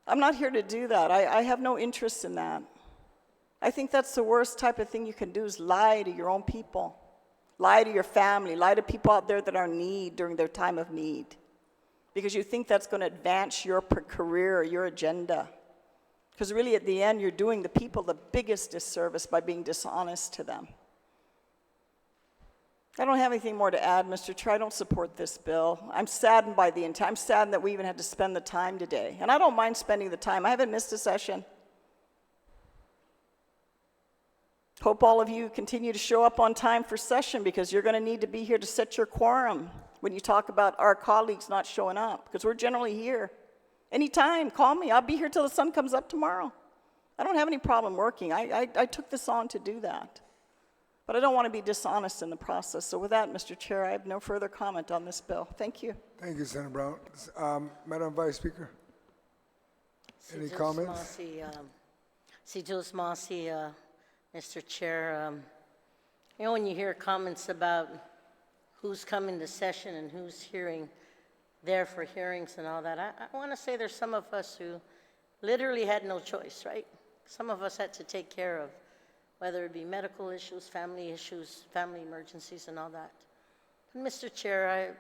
I'm not here to do that. I have no interest in that. I think that's the worst type of thing you can do is lie to your own people. Lie to your family. Lie to people out there that are in need during their time of need. Because you think that's going to advance your career or your agenda. Because really at the end, you're doing the people the biggest disservice by being dishonest to them. I don't have anything more to add, Mr. Chair. I don't support this bill. I'm saddened by the intent. I'm saddened that we even had to spend the time today. And I don't mind spending the time. I haven't missed a session. Hope all of you continue to show up on time for session, because you're going to need to be here to set your quorum when you talk about our colleagues not showing up, because we're generally here. Anytime, call me. I'll be here till the sun comes up tomorrow. I don't have any problem working. I took this on to do that. But I don't want to be dishonest in the process. So with that, Mr. Chair, I have no further comment on this bill. Thank you. Thank you, Senator Brown. Madam Vice Speaker, any comments? Si Jules Mossy, Mr. Chair, you know, when you hear comments about who's coming to session and who's there for hearings and all that, I want to say there's some of us who literally had no choice, right? Some of us had to take care of, whether it be medical issues, family emergencies, and all that. And Mr. Chair,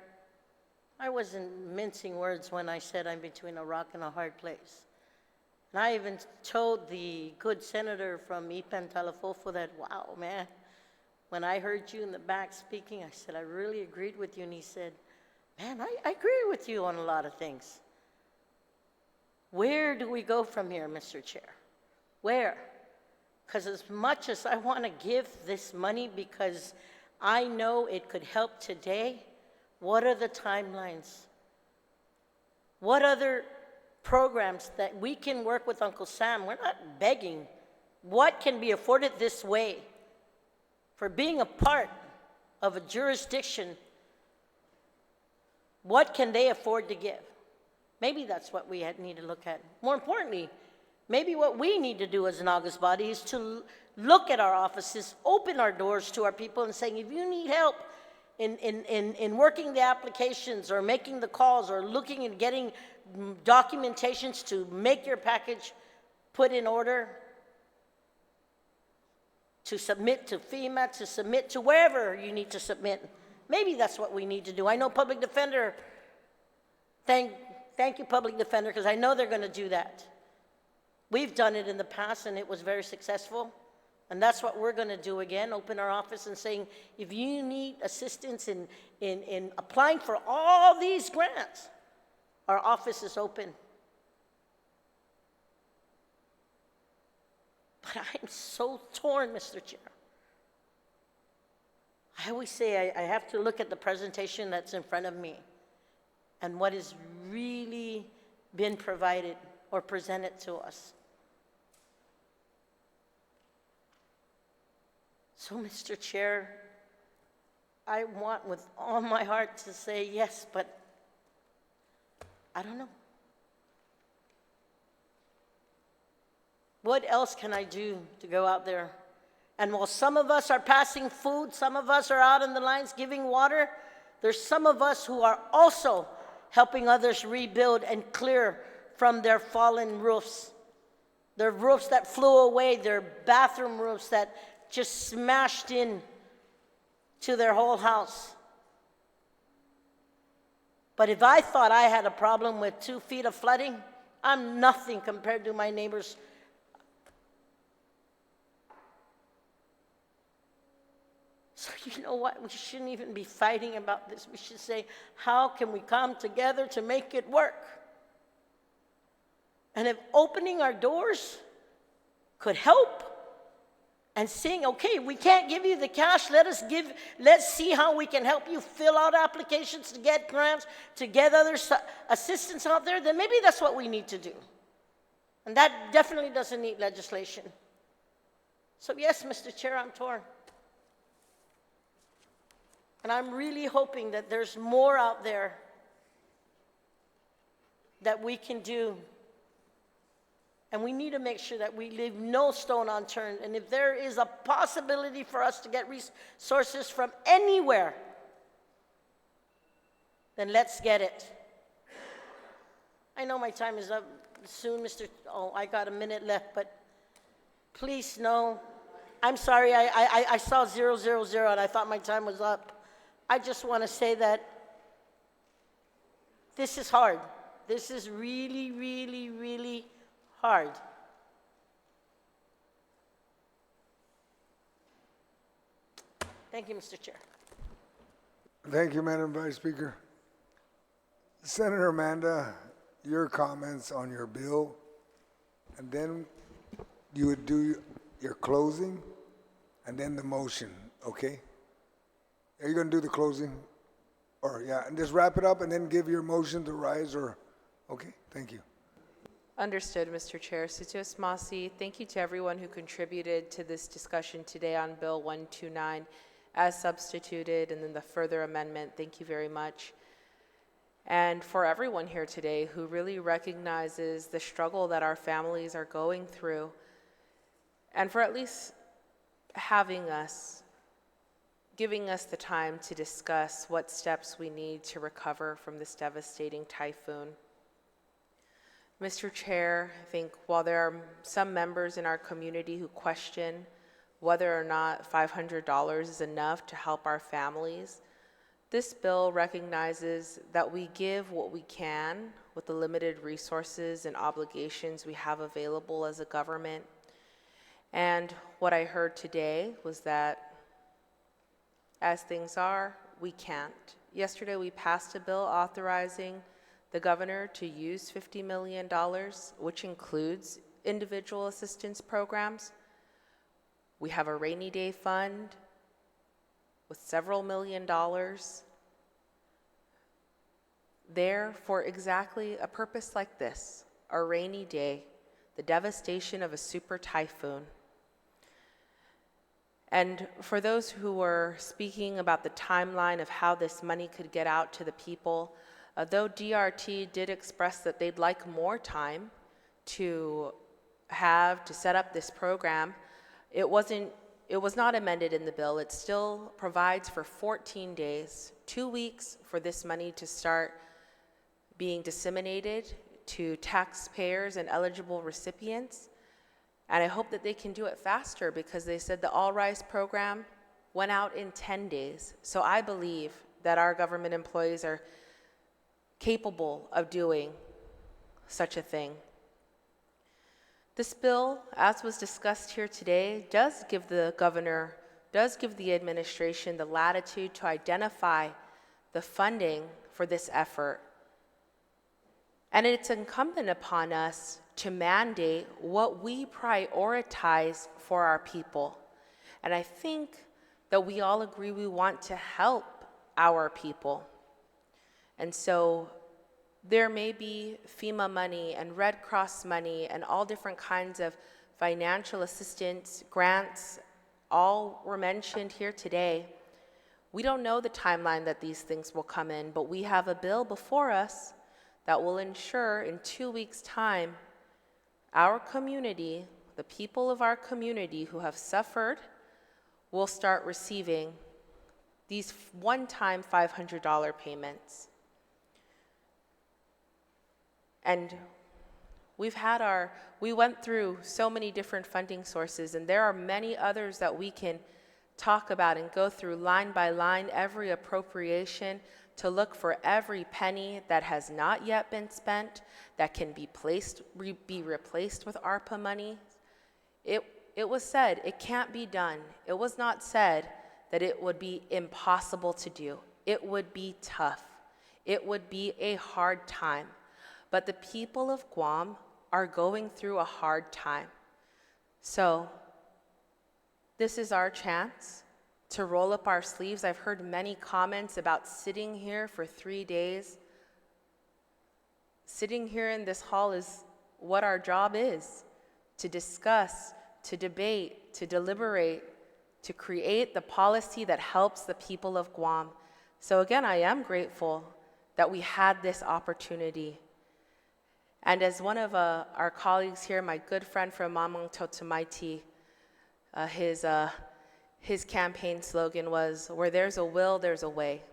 I wasn't mincing words when I said I'm between a rock and a hard place. And I even told the good senator from Ipan Talafofo that, wow, man, when I heard you in the back speaking, I said, I really agreed with you. And he said, man, I agree with you on a lot of things. Where do we go from here, Mr. Chair? Where? Because as much as I want to give this money because I know it could help today, what are the timelines? What other programs that we can work with Uncle Sam? We're not begging. What can be afforded this way for being a part of a jurisdiction? What can they afford to give? Maybe that's what we need to look at. More importantly, maybe what we need to do as an August body is to look at our offices, open our doors to our people and saying, if you need help in working the applications or making the calls or looking and getting documentations to make your package put in order, to submit to FEMA, to submit to wherever you need to submit. Maybe that's what we need to do. I know Public Defender, thank you, Public Defender, because I know they're going to do that. We've done it in the past, and it was very successful. And that's what we're going to do again, open our office and saying, if you need assistance in applying for all these grants, our office is open. But I'm so torn, Mr. Chair. I always say I have to look at the presentation that's in front of me and what has really been provided or presented to us. So, Mr. Chair, I want with all my heart to say yes, but I don't know. What else can I do to go out there? And while some of us are passing food, some of us are out in the lines giving water, there's some of us who are also helping others rebuild and clear from their fallen roofs. Their roofs that flew away, their bathroom roofs that just smashed in to their whole house. But if I thought I had a problem with 2 feet of flooding, I'm nothing compared to my neighbors. So you know what? We shouldn't even be fighting about this. We should say, how can we come together to make it work? And if opening our doors could help, and saying, okay, we can't give you the cash, let's see how we can help you fill out applications to get grants, to get other assistance out there, then maybe that's what we need to do. And that definitely doesn't need legislation. So yes, Mr. Chair, I'm torn. And I'm really hoping that there's more out there that we can do. And we need to make sure that we leave no stone unturned. And if there is a possibility for us to get resources from anywhere, then let's get it. I know my time is up soon, I got a minute left, but please know, I'm sorry, I saw 000 and I thought my time was up. I just want to say that this is hard. This is really, really, really hard. Thank you, Mr. Chair. Thank you, Madam Vice Speaker. Senator Amanda, your comments on your bill, and then you would do your closing, and then the motion, okay? Are you gonna do the closing? Or, yeah, and just wrap it up and then give your motion to rise or, okay, thank you. Understood, Mr. Chair. Sitios Masi, thank you to everyone who contributed to this discussion today on Bill 129 as substituted, and then the further amendment. Thank you very much. And for everyone here today who really recognizes the struggle that our families are going through, and for at least giving us the time to discuss what steps we need to recover from this devastating typhoon. Mr. Chair, I think while there are some members in our community who question whether or not $500 is enough to help our families, this bill recognizes that we give what we can with the limited resources and obligations we have available as a government. And what I heard today was that as things are, we can't. Yesterday we passed a bill authorizing the governor to use $50 million, which includes individual assistance programs. We have a rainy day fund with several $million there for exactly a purpose like this, a rainy day, the devastation of a super typhoon. And for those who were speaking about the timeline of how this money could get out to the people, though DRT did express that they'd like more time to set up this program, it was not amended in the bill. It still provides for 14 days, 2 weeks for this money to start being disseminated to taxpayers and eligible recipients. And I hope that they can do it faster, because they said the All Rise program went out in 10 days. So I believe that our government employees are capable of doing such a thing. This bill, as was discussed here today, does give the governor, does give the administration the latitude to identify the funding for this effort. And it's incumbent upon us to mandate what we prioritize for our people. And I think that we all agree we want to help our people. And so there may be FEMA money and Red Cross money and all different kinds of financial assistance, grants, all were mentioned here today. We don't know the timeline that these things will come in, but we have a bill before us that will ensure in 2 weeks' time, our community, the people of our community who have suffered, will start receiving these one-time $500 payments. And we went through so many different funding sources, and there are many others that we can talk about and go through line by line, every appropriation, to look for every penny that has not yet been spent, that can be replaced with ARPA money. It was said it can't be done. It was not said that it would be impossible to do. It would be tough. It would be a hard time. But the people of Guam are going through a hard time. So this is our chance to roll up our sleeves. I've heard many comments about sitting here for 3 days. Sitting here in this hall is what our job is, to discuss, to debate, to deliberate, to create the policy that helps the people of Guam. So again, I am grateful that we had this opportunity. And as one of our colleagues here, my good friend from Mamang Totomaiti, his campaign slogan was, "Where there's a will, there's a way."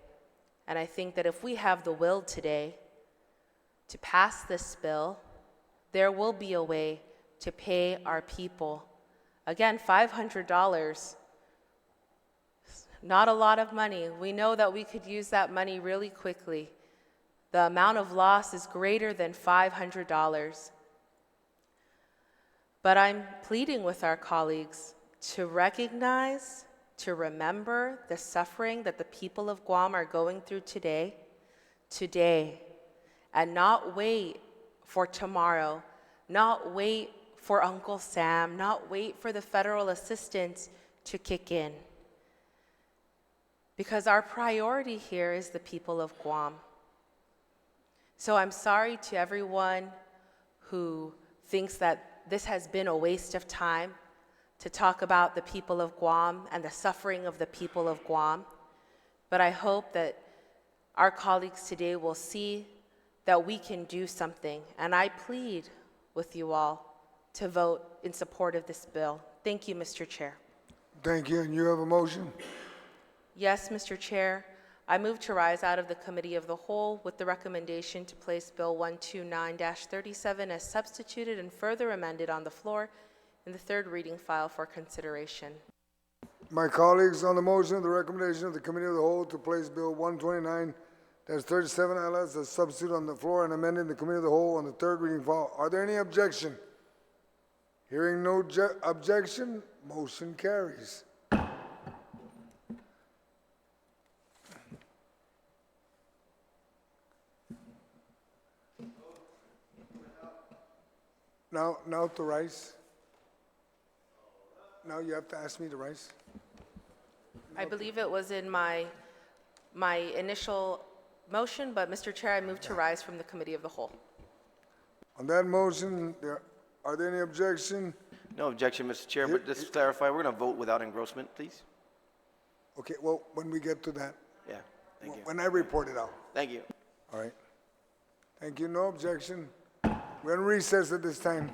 And I think that if we have the will today to pass this bill, there will be a way to pay our people. Again, $500, not a lot of money. We know that we could use that money really quickly. The amount of loss is greater than $500. But I'm pleading with our colleagues to recognize, to remember the suffering that the people of Guam are going through today, and not wait for tomorrow, not wait for Uncle Sam, not wait for the federal assistance to kick in. Because our priority here is the people of Guam. So I'm sorry to everyone who thinks that this has been a waste of time to talk about the people of Guam and the suffering of the people of Guam. But I hope that our colleagues today will see that we can do something. And I plead with you all to vote in support of this bill. Thank you, Mr. Chair. Thank you, and you have a motion? Yes, Mr. Chair. I move to rise out of the Committee of the Whole with the recommendation to place Bill 129-37 as substituted and further amended on the floor in the third reading file for consideration. My colleagues, on the motion of the recommendation of the Committee of the Whole to place Bill 129-37 as a substitute on the floor and amending the Committee of the Whole on the third reading file, are there any objection? Hearing no objection, motion carries. Now to rise. Now you have to ask me to rise. I believe it was in my initial motion, but Mr. Chair, I move to rise from the Committee of the Whole. On that motion, are there any objection? No objection, Mr. Chair, but just to clarify, we're going to vote without engrossment, please? Okay, well, when we get to that, Yeah, thank you. when I report it out. Thank you. All right. Thank you, no objection. We're in recess at this time.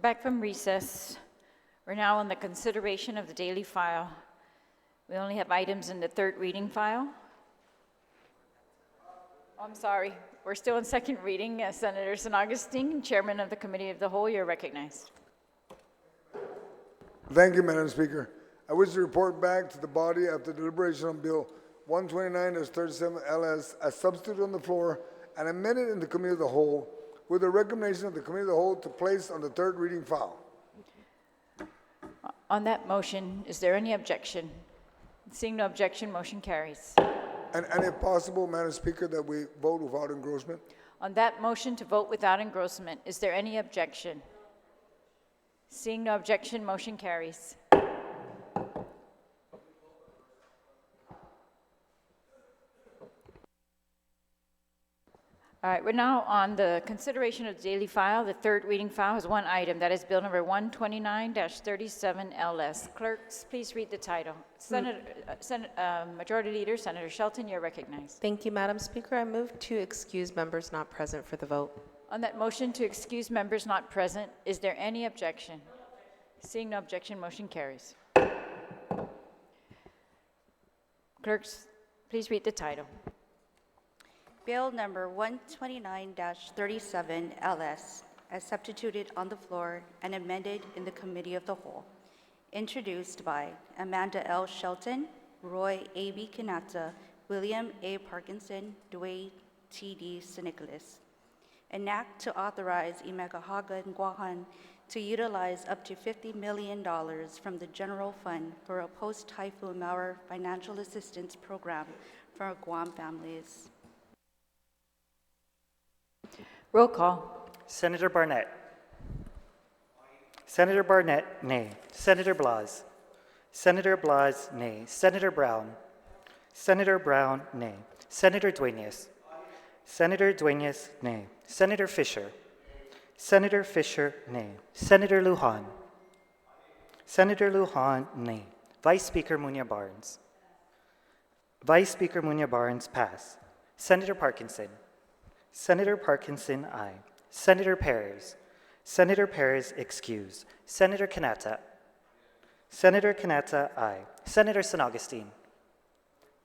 We're back from recess. We're now on the consideration of the daily file. We only have items in the third reading file. Oh, I'm sorry. We're still in second reading. Senator San Augustine, Chairman of the Committee of the Whole, you're recognized. Thank you, Madam Speaker. I wish to report back to the body after deliberation on Bill 129-37 LS as substitute on the floor and amended in the Committee of the Whole with the recommendation of the Committee of the Whole to place on the third reading file. On that motion, is there any objection? Seeing no objection, motion carries. And if possible, Madam Speaker, that we vote without engrossment. On that motion to vote without engrossment, is there any objection? Seeing no objection, motion carries. All right, we're now on the consideration of the daily file. The third reading file has one item. That is Bill number 129-37 LS. Clerks, please read the title. Majority Leader, Senator Shelton, you're recognized. Thank you, Madam Speaker. I move to excuse members not present for the vote. On that motion to excuse members not present, is there any objection? Seeing no objection, motion carries. Clerks, please read the title. Bill number 129-37 LS, as substituted on the floor and amended in the Committee of the Whole, introduced by Amanda L. Shelton, Roy A.B. Quinata, William A. Parkinson, Dwayne T.D. Nicolas. An act to authorize Imagahaga and Guahan to utilize up to $50 million from the general fund for a post-Typhoon Mawar financial assistance program for Guam families. Roll call. Senator Barnett. Senator Barnett, nay. Senator Blas. Senator Blas, nay. Senator Brown. Senator Brown, nay. Senator Dueñas. Senator Dueñas, nay. Senator Fisher. Senator Fisher, nay. Senator Lujan. Senator Lujan, nay. Vice Speaker Muñoz Barnes. Vice Speaker Muñoz Barnes, pass. Senator Parkinson. Senator Parkinson, aye. Senator Perez. Senator Perez, excuse. Senator Quinata. Senator Quinata, aye. Senator San Augustine.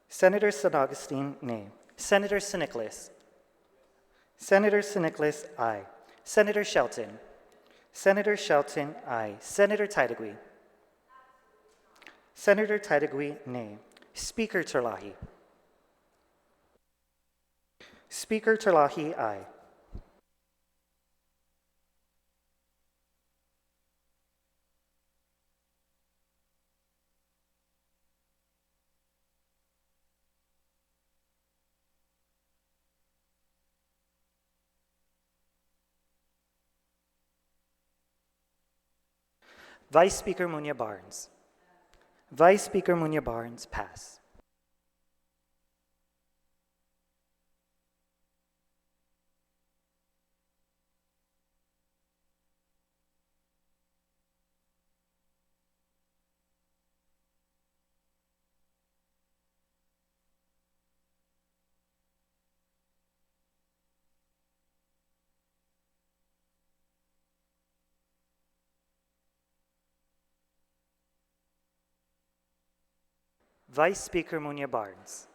Senator San Augustine, nay. Senator Nicolas. Senator Nicolas, aye. Senator Shelton. Senator Shelton, aye. Senator Typhoon. Senator Typhoon, nay. Speaker Terlahi. Speaker Terlahi, aye. Vice Speaker Muñoz Barnes. Vice Speaker Muñoz Barnes, pass. Vice Speaker Muñoz Barnes.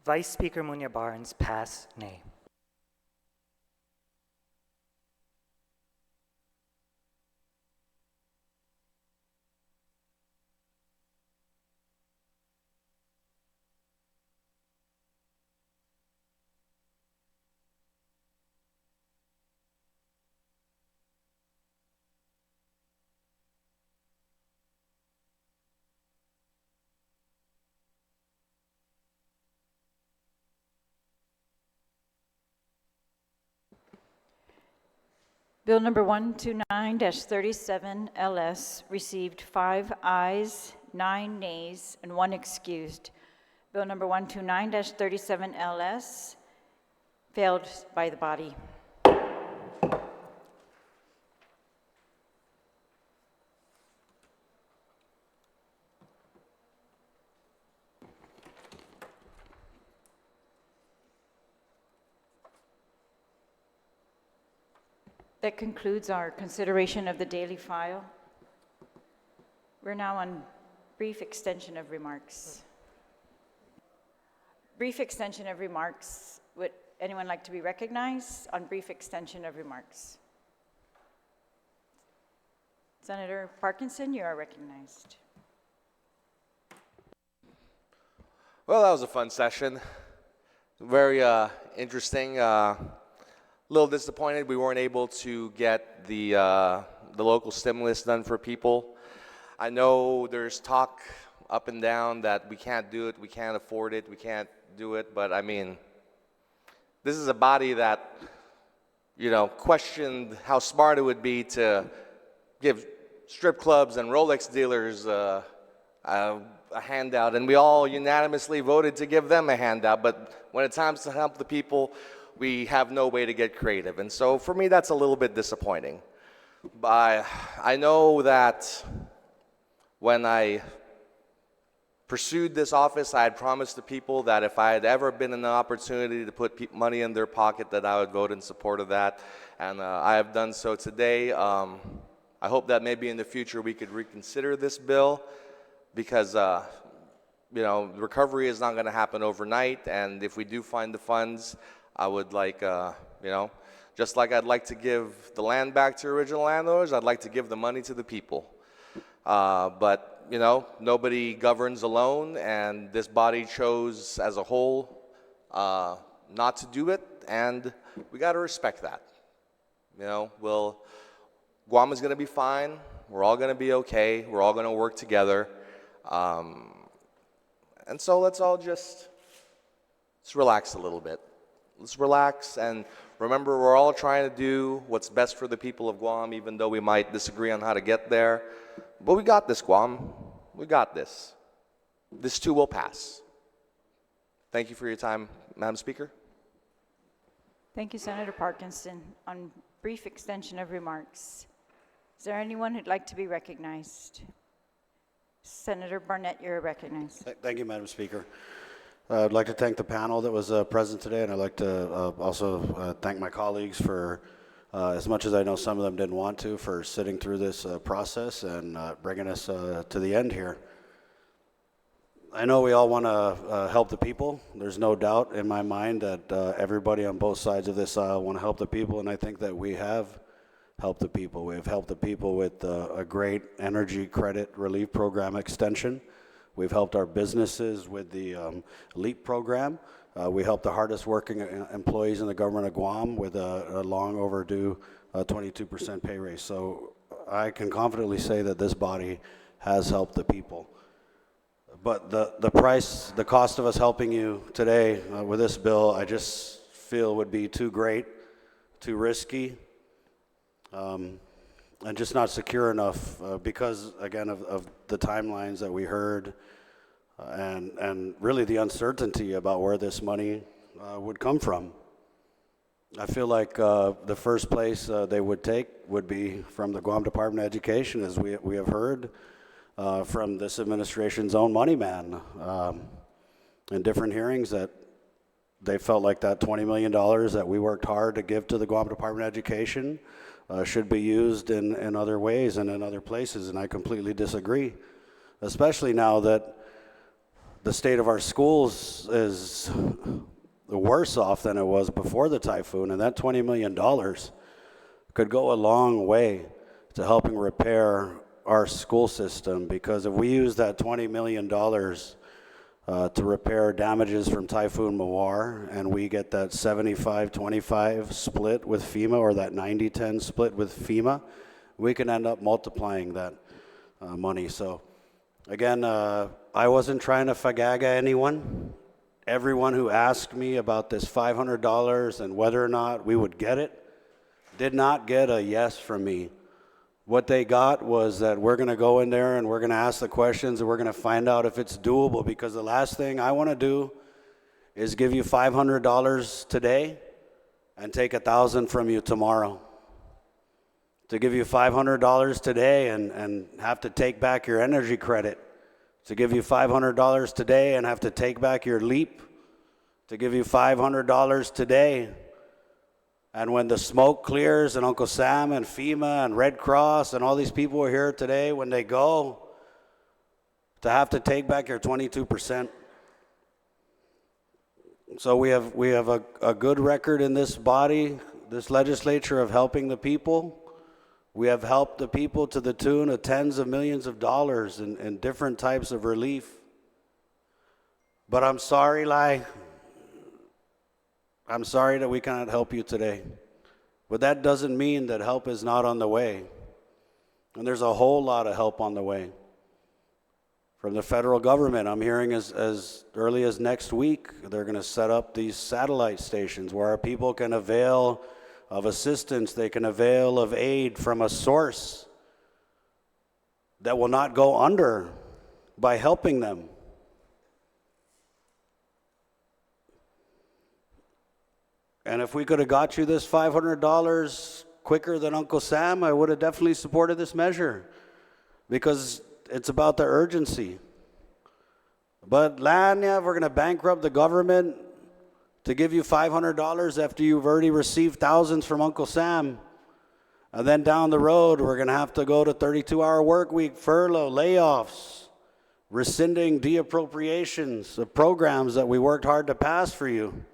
Vice Speaker Muñoz Barnes, pass, nay. Bill number 129-37 LS received 5 ayes, 9 nays, and 1 excused. Bill number 129-37 LS failed by the body. That concludes our consideration of the daily file. We're now on brief extension of remarks. Brief extension of remarks. Would anyone like to be recognized on brief extension of remarks? Senator Parkinson, you are recognized. Well, that was a fun session. Very interesting. A little disappointed we weren't able to get the local stimulus done for people. I know there's talk up and down that we can't do it, we can't afford it, we can't do it, but I mean, this is a body that, you know, questioned how smart it would be to give strip clubs and Rolex dealers a handout, and we all unanimously voted to give them a handout, but when it's time to help the people, we have no way to get creative. And so for me, that's a little bit disappointing. But I know that when I pursued this office, I had promised the people that if I had ever been in an opportunity to put money in their pocket, that I would vote in support of that. And I have done so today. I hope that maybe in the future we could reconsider this bill, because you know, recovery is not going to happen overnight. And if we do find the funds, I would like, you know, just like I'd like to give the land back to original landowners, I'd like to give the money to the people. But, you know, nobody governs alone, and this body chose as a whole not to do it, and we got to respect that. You know, Guam is going to be fine. We're all going to be okay. We're all going to work together. And so let's all just relax a little bit. Let's relax and remember, we're all trying to do what's best for the people of Guam, even though we might disagree on how to get there. But we got this, Guam. We got this. This too will pass. Thank you for your time, Madam Speaker. Thank you, Senator Parkinson. On brief extension of remarks, is there anyone who'd like to be recognized? Senator Barnett, you're recognized. Thank you, Madam Speaker. I'd like to thank the panel that was present today, and I'd like to also thank my colleagues for, as much as I know some of them didn't want to, for sitting through this process and bringing us to the end here. I know we all want to help the people. There's no doubt in my mind that everybody on both sides of this aisle want to help the people, and I think that we have helped the people. We have helped the people with a great energy credit relief program extension. We've helped our businesses with the LEAP program. We helped the hardest working employees in the government of Guam with a long overdue 22% pay raise. So I can confidently say that this body has helped the people. But the cost of us helping you today with this bill, I just feel would be too great, too risky, and just not secure enough because, again, of the timelines that we heard and really the uncertainty about where this money would come from. I feel like the first place they would take would be from the Guam Department of Education, as we have heard from this administration's own money man in different hearings, that they felt like that $20 million that we worked hard to give to the Guam Department of Education should be used in other ways and in other places, and I completely disagree, especially now that the state of our schools is worse off than it was before the typhoon, and that $20 million could go a long way to helping repair our school system, because if we use that $20 million to repair damages from Typhoon Mawar, and we get that 75-25 split with FEMA, or that 90-10 split with FEMA, we can end up multiplying that money. So again, I wasn't trying to fagaga anyone. Everyone who asked me about this $500 and whether or not we would get it, did not get a yes from me. What they got was that we're going to go in there and we're going to ask the questions and we're going to find out if it's doable, because the last thing I want to do is give you $500 today and take $1,000 from you tomorrow. To give you $500 today and have to take back your energy credit. To give you $500 today and have to take back your LEAP. To give you $500 today, and when the smoke clears and Uncle Sam and FEMA and Red Cross and all these people are here today, when they go, to have to take back your 22%. So we have a good record in this body, this legislature, of helping the people. We have helped the people to the tune of tens of millions of dollars in different types of relief. But I'm sorry, I'm sorry that we cannot help you today. But that doesn't mean that help is not on the way. And there's a whole lot of help on the way. From the federal government, I'm hearing as early as next week, they're going to set up these satellite stations where our people can avail of assistance, they can avail of aid from a source that will not go under by helping them. And if we could have got you this $500 quicker than Uncle Sam, I would have definitely supported this measure, because it's about the urgency. But Lanya, we're going to bankrupt the government to give you $500 after you've already received thousands from Uncle Sam. And then down the road, we're going to have to go to 32-hour work week, furlough, layoffs, rescinding de-appropriations of programs that we worked hard to pass for you.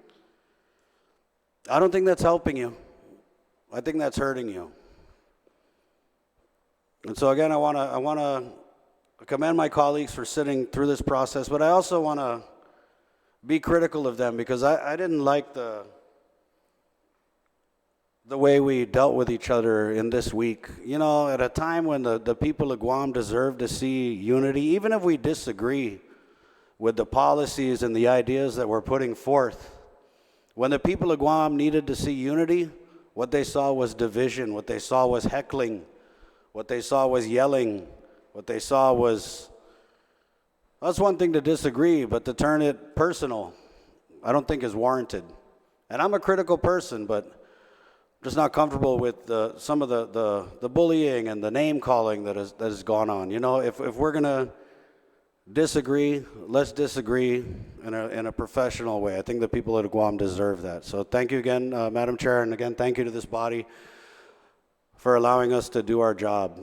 I don't think that's helping you. I think that's hurting you. And so again, I want to commend my colleagues for sitting through this process, but I also want to be critical of them, because I didn't like the way we dealt with each other in this week. You know, at a time when the people of Guam deserve to see unity, even if we disagree with the policies and the ideas that we're putting forth. When the people of Guam needed to see unity, what they saw was division, what they saw was heckling, what they saw was yelling, what they saw was... That's one thing to disagree, but to turn it personal, I don't think is warranted. And I'm a critical person, but I'm just not comfortable with some of the bullying and the name calling that has gone on. You know, if we're going to disagree, let's disagree in a professional way. I think the people of Guam deserve that. So thank you again, Madam Chair, and again, thank you to this body for allowing us to do our job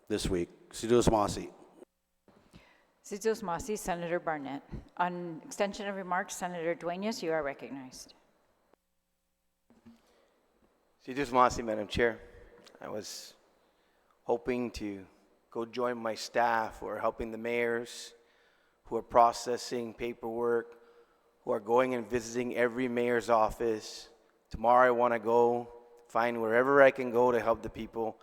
this week. Sidus Masi. Sidus Masi, Senator Barnett. On extension of remarks, Senator Dwayne, you are recognized. Sidus Masi, Madam Chair. I was hoping to go join my staff who are helping the mayors, who are processing paperwork, who are going and visiting every mayor's office. Tomorrow I want to go find wherever I can go to help the people.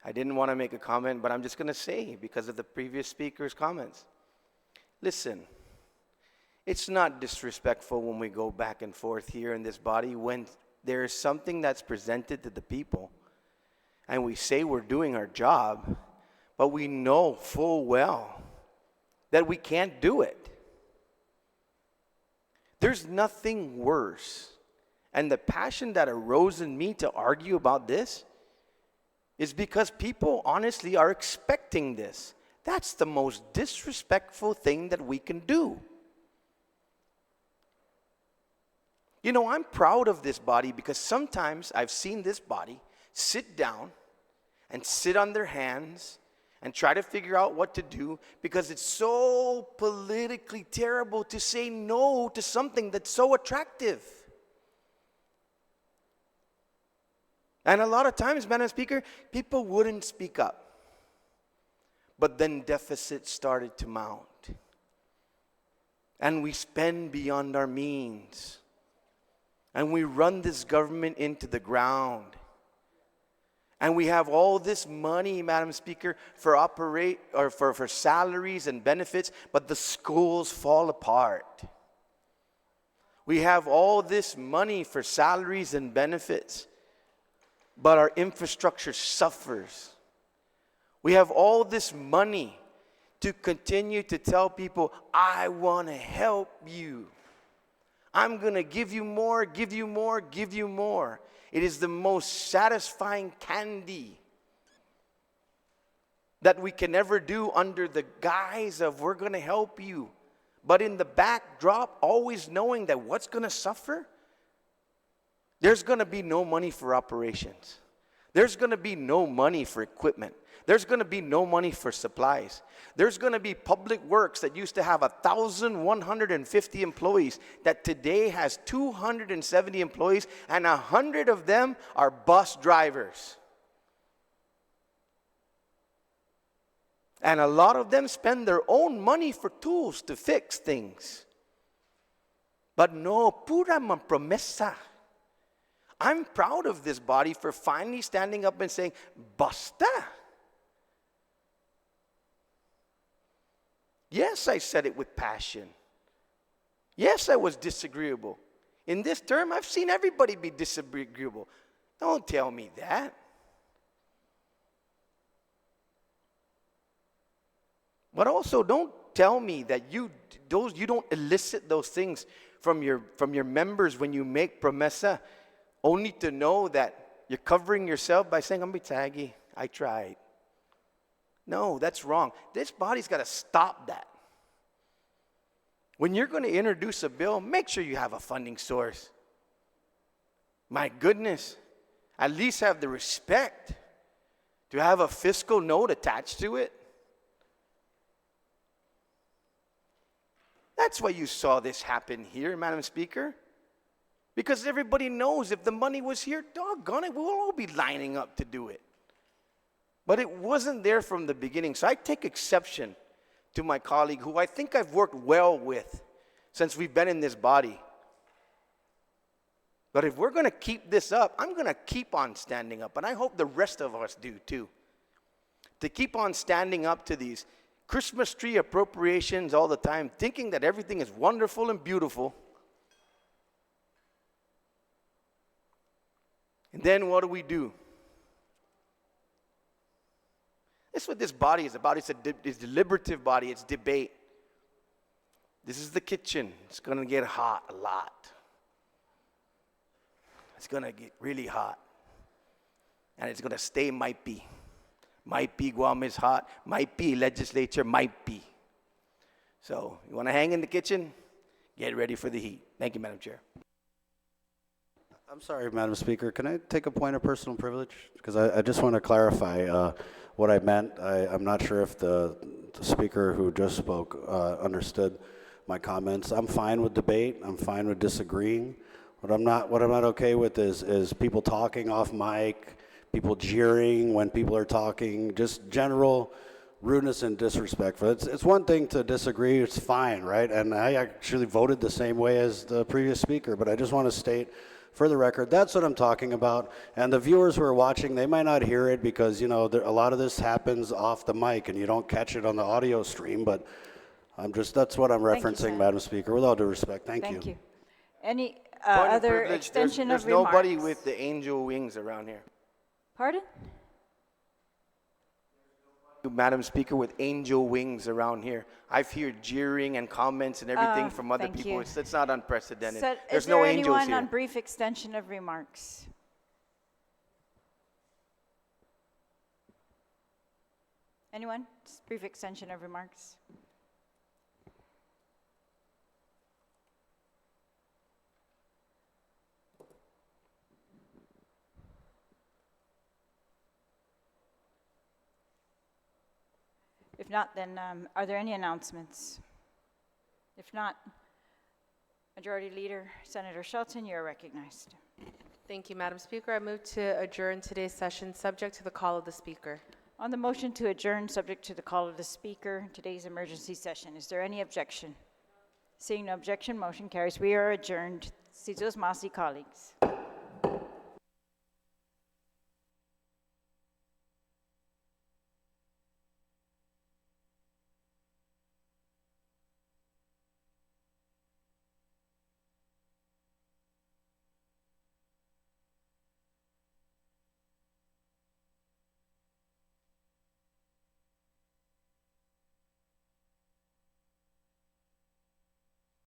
I didn't want to make a comment, but I'm just going to say, because of the previous speaker's comments. Listen, it's not disrespectful when we go back and forth here in this body when there is something that's presented to the people and we say we're doing our job, but we know full well that we can't do it. There's nothing worse. And the passion that arose in me to argue about this is because people honestly are expecting this. That's the most disrespectful thing that we can do. You know, I'm proud of this body because sometimes I've seen this body sit down and sit on their hands and try to figure out what to do because it's so politically terrible to say no to something that's so attractive. And a lot of times, Madam Speaker, people wouldn't speak up. But then deficits started to mount. And we spend beyond our means. And we run this government into the ground. And we have all this money, Madam Speaker, for salaries and benefits, but the schools fall apart. We have all this money for salaries and benefits. but our infrastructure suffers. We have all this money to continue to tell people, I want to help you. I'm going to give you more, give you more, give you more. It is the most satisfying candy that we can ever do under the guise of we're going to help you. But in the backdrop, always knowing that what's going to suffer? There's going to be no money for operations. There's going to be no money for equipment. There's going to be no money for supplies. There's going to be public works that used to have 1,150 employees that today has 270 employees, and 100 of them are bus drivers. And a lot of them spend their own money for tools to fix things. But no, pura promesa. I'm proud of this body for finally standing up and saying, basta. Yes, I said it with passion. Yes, I was disagreeable. In this term, I've seen everybody be disagreeable. Don't tell me that. But also, don't tell me that you don't elicit those things from your members when you make promesa, only to know that you're covering yourself by saying, I'm bitagi, I tried. No, that's wrong. This body's got to stop that. When you're going to introduce a bill, make sure you have a funding source. My goodness, at least have the respect to have a fiscal note attached to it. That's why you saw this happen here, Madam Speaker. Because everybody knows if the money was here, doggone it, we'll all be lining up to do it. But it wasn't there from the beginning. So I take exception to my colleague, who I think I've worked well with since we've been in this body. But if we're going to keep this up, I'm going to keep on standing up. And I hope the rest of us do too. To keep on standing up to these Christmas tree appropriations all the time, thinking that everything is wonderful and beautiful. And then what do? That's what this body is about. It's a deliberative body. It's debate. This is the kitchen. It's going to get hot a lot. It's going to get really hot. And it's going to stay might be. Might be Guam is hot. Might be legislature. Might be. So you want to hang in the kitchen? Get ready for the heat. Thank you, Madam Chair. I'm sorry, Madam Speaker. Can I take a point of personal privilege? Because I just want to clarify what I meant. I'm not sure if the speaker who just spoke understood my comments. I'm fine with debate. I'm fine with disagreeing. What I'm not okay with is people talking off mic, people jeering when people are talking, just general rudeness and disrespect. It's one thing to disagree. It's fine, right? And I actually voted the same way as the previous speaker, but I just want to state, for the record, that's what I'm talking about. And the viewers who are watching, they might not hear it because, you know, a lot of this happens off the mic and you don't catch it on the audio stream, but that's what I'm referencing, Madam Speaker, with all due respect. Thank you. Thank you. Any Point of other privilege, extension of there's remarks? nobody with the angel wings around here. Pardon? Madam Speaker, with angel wings around here. I've heard jeering and comments and everything from other thank people. you. It's not unprecedented. So, There's no angels is there anyone here. on brief extension of remarks? Anyone? Just brief extension of remarks. If not, then are there any announcements? If not, Majority Leader Senator Shelton, you are recognized. Thank you, Madam Speaker. I move to adjourn today's session subject to the call of the Speaker. On the motion to adjourn, subject to the call of the Speaker, today's emergency session, is there any objection? Seeing no objection, motion carries. We are adjourned. Sidus Masi, colleagues.